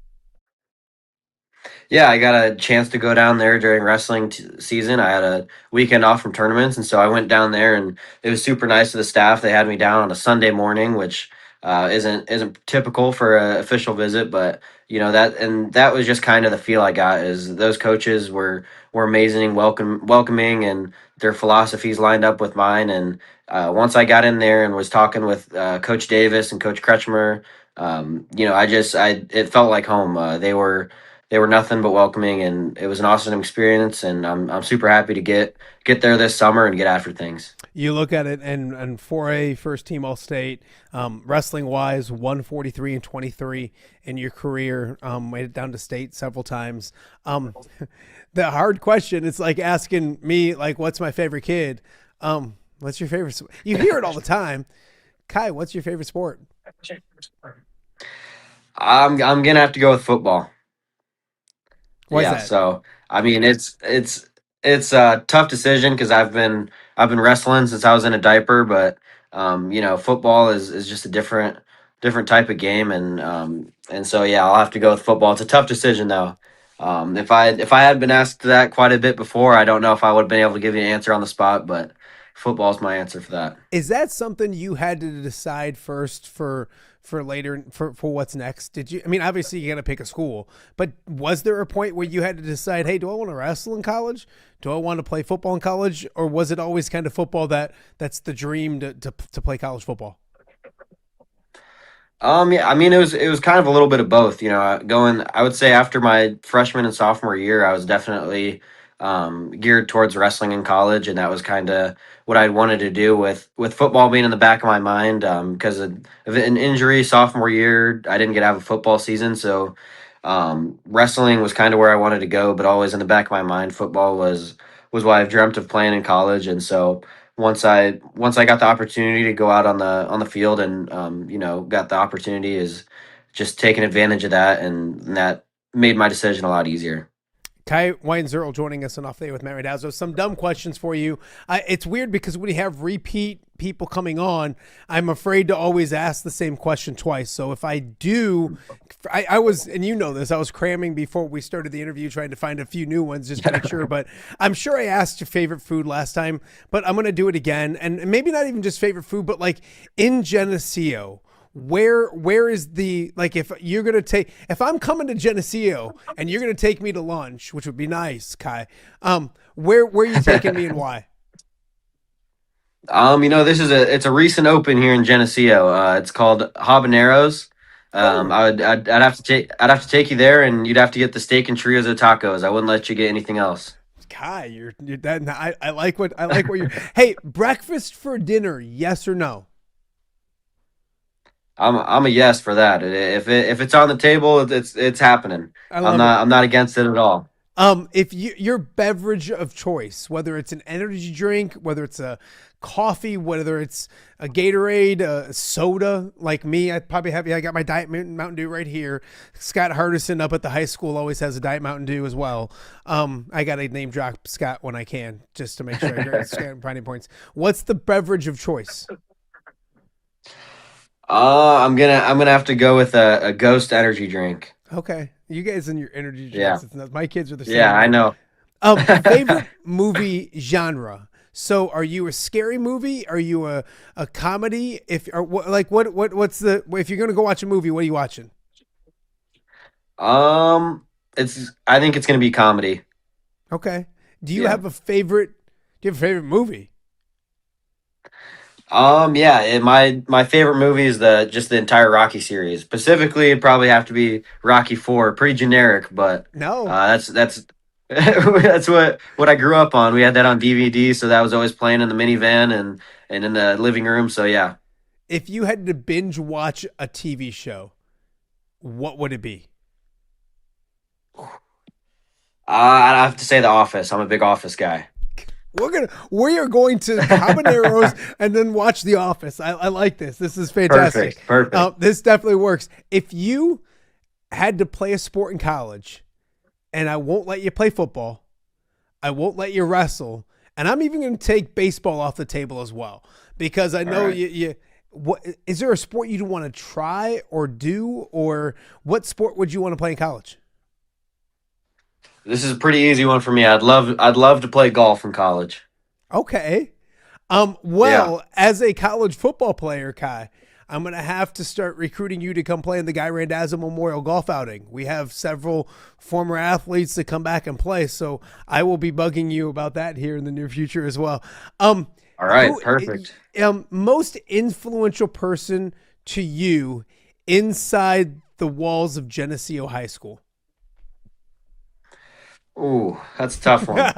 Yeah, I got a chance to go down there during wrestling season. I had a weekend off from tournaments, and so I went down there, and it was super nice to the staff. They had me down on a Sunday morning, which isn't typical for an official visit, but that was just kind of the feel I got. Is those coaches were amazing, welcoming, and their philosophies lined up with mine. And once I got in there and was talking with Coach Davis and Coach Kretschmer, it felt like home. They were nothing but welcoming, and it was an awesome experience. And I'm super happy to get there this summer and get after things. You look at it, and 4A first team All State, wrestling wise, 143 and 23 in your career. Made it down to state several times. The hard question, it's like asking me, like, what's my favorite kid? What's your favorite? You hear it all the time. Kye, what's your favorite sport? I'm gonna have to go with football. Why is Yeah, that? so I mean, it's a tough decision because I've been wrestling since I was in a diaper, but football is just a different type of game, and so yeah, I'll have to go with football. It's a tough decision though. If I had been asked that quite a bit before, I don't know if I would have been able to give you an answer on the spot, but football's my answer for that. Is that something you had to decide first for later for what's next? Did you? I mean, obviously you got to pick a school, but was there a point where you had to decide, hey, do I want to wrestle in college? Do I want to play football in college? Or was it always kind of football that's the dream to play college football? Yeah, I mean, it was kind of a little bit of both. I would say after my freshman and sophomore year, I was definitely geared towards wrestling in college, and that was kind of what I wanted to do with football being in the back of my mind. Because of an injury sophomore year, I didn't get to have a football season, so wrestling was kind of where I wanted to go. But always in the back of my mind, football was what I've dreamt of playing in college, and so once I got the opportunity to go out on the field and got the opportunity, is just taking advantage of that, and that made my decision a lot easier. Kye Weinzierl joining us on Off Day with Matt Randazzo. Some dumb questions for you. It's weird because when you have repeat people coming on, I'm afraid to always ask the same question twice. So if I do, I was, and you know this, I was cramming before we started the interview trying to find a few new ones just to make sure. But I'm sure I asked your favorite food last time, but I'm going to do it again. And maybe not even just favorite food, but like in Geneseo, where is the, like, if I'm coming to Geneseo and you're going to take me to lunch, which would be nice, Kye, where are you taking me and why? It's a recent open here in Geneseo. It's called Habaneros. I'd have to take you there, and you'd have to get the steak and chorizo tacos. I wouldn't let you get anything else. Kye, you're that. I like what you're. Hey, breakfast for dinner, yes or no? I'm a yes for that. If it's on the table, it's happening. I'm not against it at all. If your beverage of choice, whether it's an energy drink, whether it's a coffee, whether it's a Gatorade, a soda, like me, I probably have. I got my Diet Mountain Dew right here. Scott Hardison up at the high school always has a Diet Mountain Dew as well. I got to name drop Scott when I can, just to make sure I get Scott brownie points. What's the beverage of choice? I'm gonna have to go with a Ghost energy drink. Okay, you guys and your energy drinks. Yeah. It's my kids are the same. Yeah, I know. Favorite movie genre. So, are you a scary movie? Are you a comedy? If you're gonna go watch a movie, what are you watching? I think it's gonna be comedy. Okay. Do you have a favorite? Do you have a favorite movie? My favorite movie is the entire Rocky series. Specifically, it'd probably have to be Rocky 4. Pretty generic, but no, that's that's what I grew up on. We had that on DVD, so that was always playing in the minivan and in the living room. So yeah. If you had to binge watch a TV show, what would it be? I'd have to say The Office. I'm a big Office guy. We are going to Habaneros and then watch The Office. I like this. This is fantastic. Perfect. This definitely works. If you had to play a sport in college and I won't let you play football. I won't let you wrestle. And I'm even going to take baseball off the table as well, because I know what is there a sport you'd want to try or do, or what sport would you want to play in college? This is a pretty easy one for me. I'd love to play golf in college. Okay. As a college football player, Kye, I'm going to have to start recruiting you to come play in the Kye Randazzo Memorial Golf Outing. We have several former athletes that come back and play, so I will be bugging you about that here in the near future as well. All right, perfect. Most influential person to you inside the walls of Geneseo High School? Ooh, that's a tough one.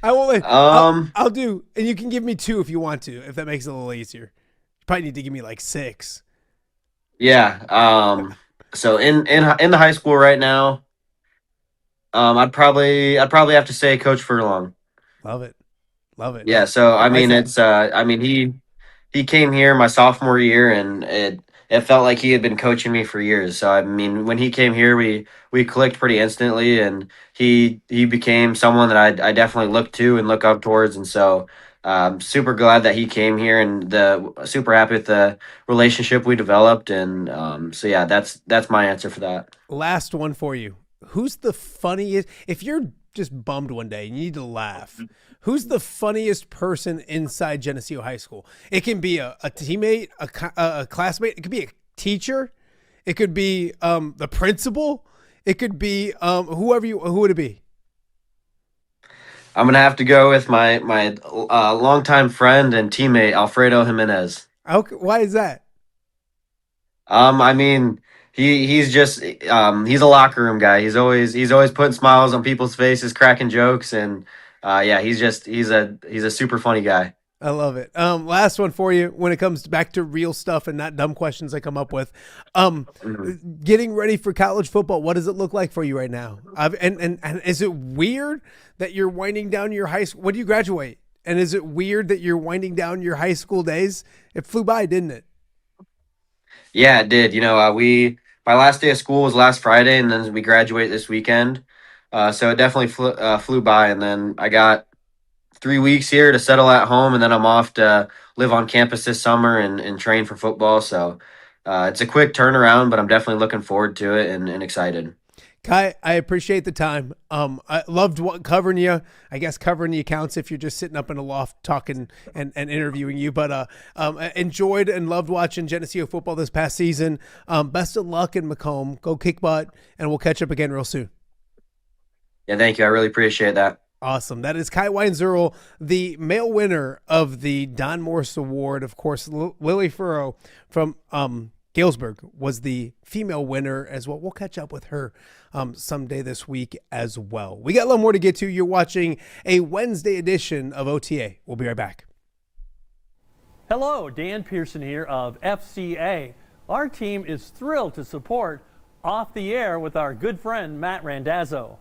I will. I'll do, and you can give me 2 if you want to, if that makes it a little easier. You probably need to give me like 6. Yeah. So in the high school right now, I'd probably have to say Coach Furlong. Love it. Yeah. So I mean, he came here my sophomore year, and it felt like he had been coaching me for years. So I mean, when he came here, we clicked pretty instantly, and he became someone that I definitely look to and look up towards. And so super glad that he came here, and super happy with the relationship we developed. And so yeah, that's my answer for that. Last one for you. Who's the funniest? If you're just bummed one day and you need to laugh, who's the funniest person inside Geneseo High School? It can be a teammate, a classmate. It could be a teacher. It could be the principal. It could be who would it be? I'm gonna have to go with my longtime friend and teammate Alfredo Jimenez. Okay, why is that? I mean, he's just he's a locker room guy. He's always putting smiles on people's faces, cracking jokes, and yeah, he's a super funny guy. I love it. Last one for you when it comes back to real stuff and not dumb questions I come up with. Getting ready for college football, what does it look like for you right now? And is it weird that you're winding down your high school? When do you graduate? And is it weird that you're winding down your high school days? It flew by, didn't it? Yeah, it did. You know, my last day of school was last Friday, and then we graduate this weekend. So it definitely flew by, and then I got 3 weeks here to settle at home, and then I'm off to live on campus this summer and train for football. So it's a quick turnaround, but I'm definitely looking forward to it and excited. Kye, I appreciate the time. I loved covering you. I guess covering the accounts if you're just sitting up in a loft talking and interviewing you. But enjoyed and loved watching Geneseo football this past season. Best of luck in Macomb. Go kick butt, and we'll catch up again real soon. Yeah, thank you. I really appreciate that. Awesome. That is Kye Weinzierl, the male winner of the Don Morse Award. Of course, Lily Furrow from Galesburg was the female winner as well. We'll catch up with her someday this week as well. We got a lot more to get to. You're watching a Wednesday edition of OTA. We'll be right back. Hello, Dan Pearson here of FCA. Our team is thrilled to support Off the Air with our good friend Matt Randazzo.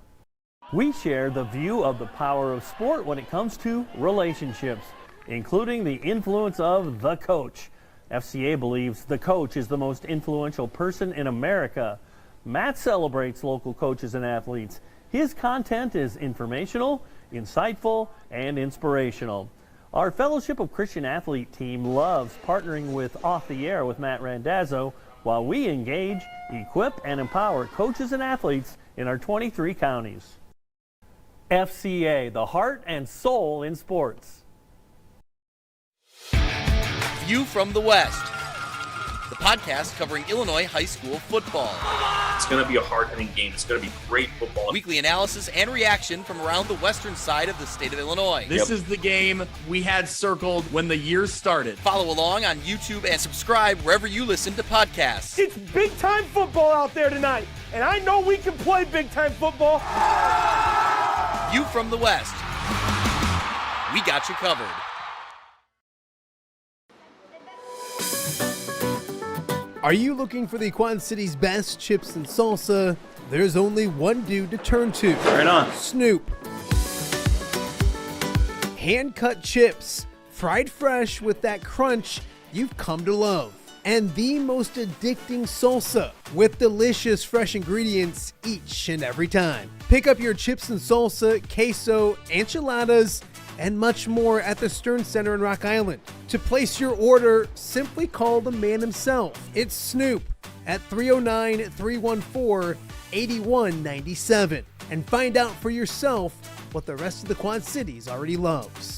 We share the view of the power of sport when it comes to relationships, including the influence of the coach. FCA believes the coach is the most influential person in America. Matt celebrates local coaches and athletes. His content is informational, insightful, and inspirational. Our Fellowship of Christian Athlete team loves partnering with Off the Air with Matt Randazzo while we engage, equip, and empower coaches and athletes in our 23 counties. FCA, the heart and soul in sports. View from the West, the podcast covering Illinois high school football. It's going to be a hard-hitting game. It's going to be great football. Weekly analysis and reaction from around the western side of the state of Illinois. This is the game we had circled when the year started. Follow along on YouTube and subscribe wherever you listen to podcasts. It's big-time football out there tonight, and I know we can play big-time football. View from the West. We got you covered. Are you looking for the Quad City's best chips and salsa? There's only one dude to turn to. Right on. Snoop. Hand-cut chips, fried fresh with that crunch you've come to love. and the most addicting salsa with delicious fresh ingredients each and every time. Pick up your chips and salsa, queso, enchiladas, and much more at the Stern Center in Rock Island. To place your order, simply call the man himself. It's Snoop at 309-314-8197 and find out for yourself what the rest of the Quad Cities already loves.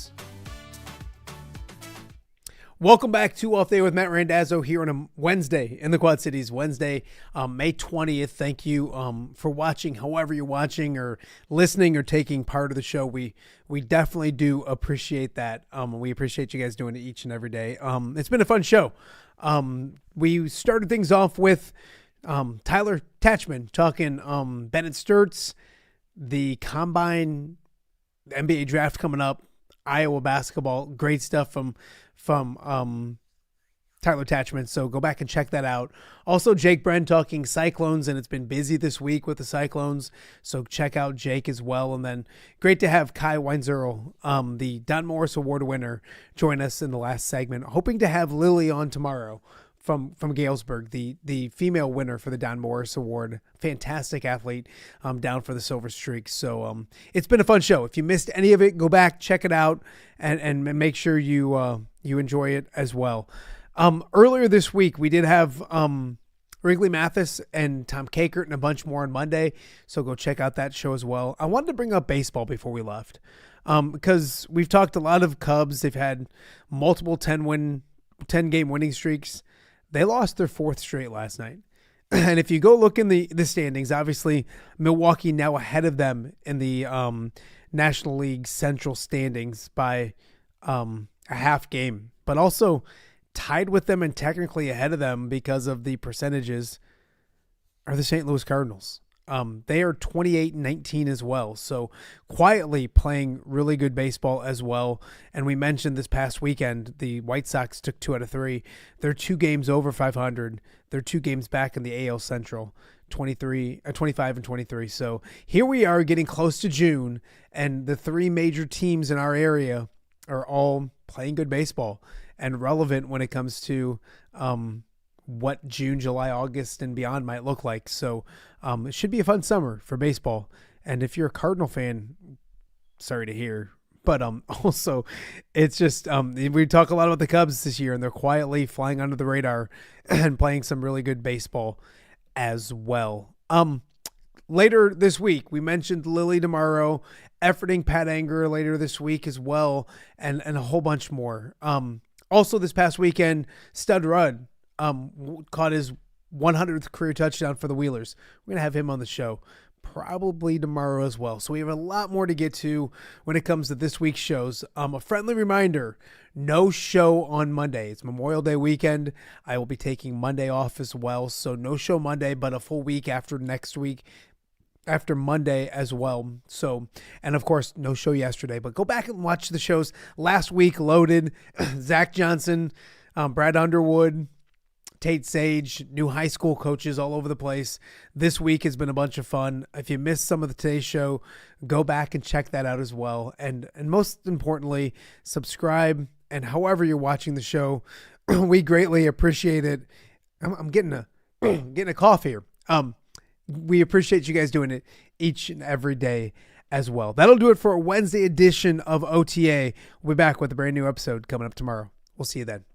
Welcome back to Off Day with Matt Randazzo here on a Wednesday in the Quad Cities, Wednesday, May 20th. Thank you for watching, however you're watching or listening or taking part of the show. We definitely do appreciate that. We appreciate you guys doing it each and every day. It's been a fun show. We started things off with Tyler Tachman talking Bennett Stirtz, the Combine, NBA draft coming up, Iowa basketball, great stuff from Tyler Tachman, so go back and check that out. Also, Jake Brend talking Cyclones, and it's been busy this week with the Cyclones, so check out Jake as well. And then great to have Kye Weinzierl, the Don Morris Award winner, join us in the last segment. Hoping to have Lily on tomorrow from Galesburg, the female winner for the Don Morris Award. Fantastic athlete, down for the Silver Streak. So it's been a fun show. If you missed any of it, go back, check it out, and make sure you enjoy it as well. Earlier this week, we did have Wrigley Mathis and Tom Kakert and a bunch more on Monday, so go check out that show as well. I wanted to bring up baseball before we left, because we've talked a lot of Cubs. They've had multiple 10-game winning streaks. They lost their fourth straight last night. And if you go look in the standings, obviously Milwaukee now ahead of them in the National League Central standings by a half game, but also tied with them and technically ahead of them because of the percentages are the St. Louis Cardinals. They are 28-19 as well. So quietly playing really good baseball as well. And we mentioned this past weekend, the White Sox took 2 out of 3. They're 2 games over 500. They're 2 games back in the AL Central, 25-23. So here we are getting close to June, and the 3 major teams in our area are all playing good baseball and relevant when it comes to what June, July, August, and beyond might look like. So it should be a fun summer for baseball. And if you're a Cardinal fan, sorry to hear, but also it's just we talk a lot about the Cubs this year, and they're quietly flying under the radar and playing some really good baseball as well. Later this week, we mentioned Lily tomorrow, efforting Pat Anger later this week as well, and a whole bunch more. Also this past weekend, Stud Rudd caught his 100th career touchdown for the Wheelers. We're going to have him on the show probably tomorrow as well. So we have a lot more to get to when it comes to this week's shows. A friendly reminder, no show on Monday. It's Memorial Day weekend. I will be taking Monday off as well. So no show Monday, but a full week after next week, after Monday as well. So, and of course, no show yesterday, but go back and watch the shows last week loaded. Zach Johnson, Brad Underwood, Tate Sage, new high school coaches all over the place. This week has been a bunch of fun. If you missed some of today's show, go back and check that out as well. And most importantly, subscribe. And however you're watching the show, we greatly appreciate it. I'm getting a cough here. We appreciate you guys doing it each and every day as well. That'll do it for a Wednesday edition of OTA. We'll be back with a brand new episode coming up tomorrow. We'll see you then.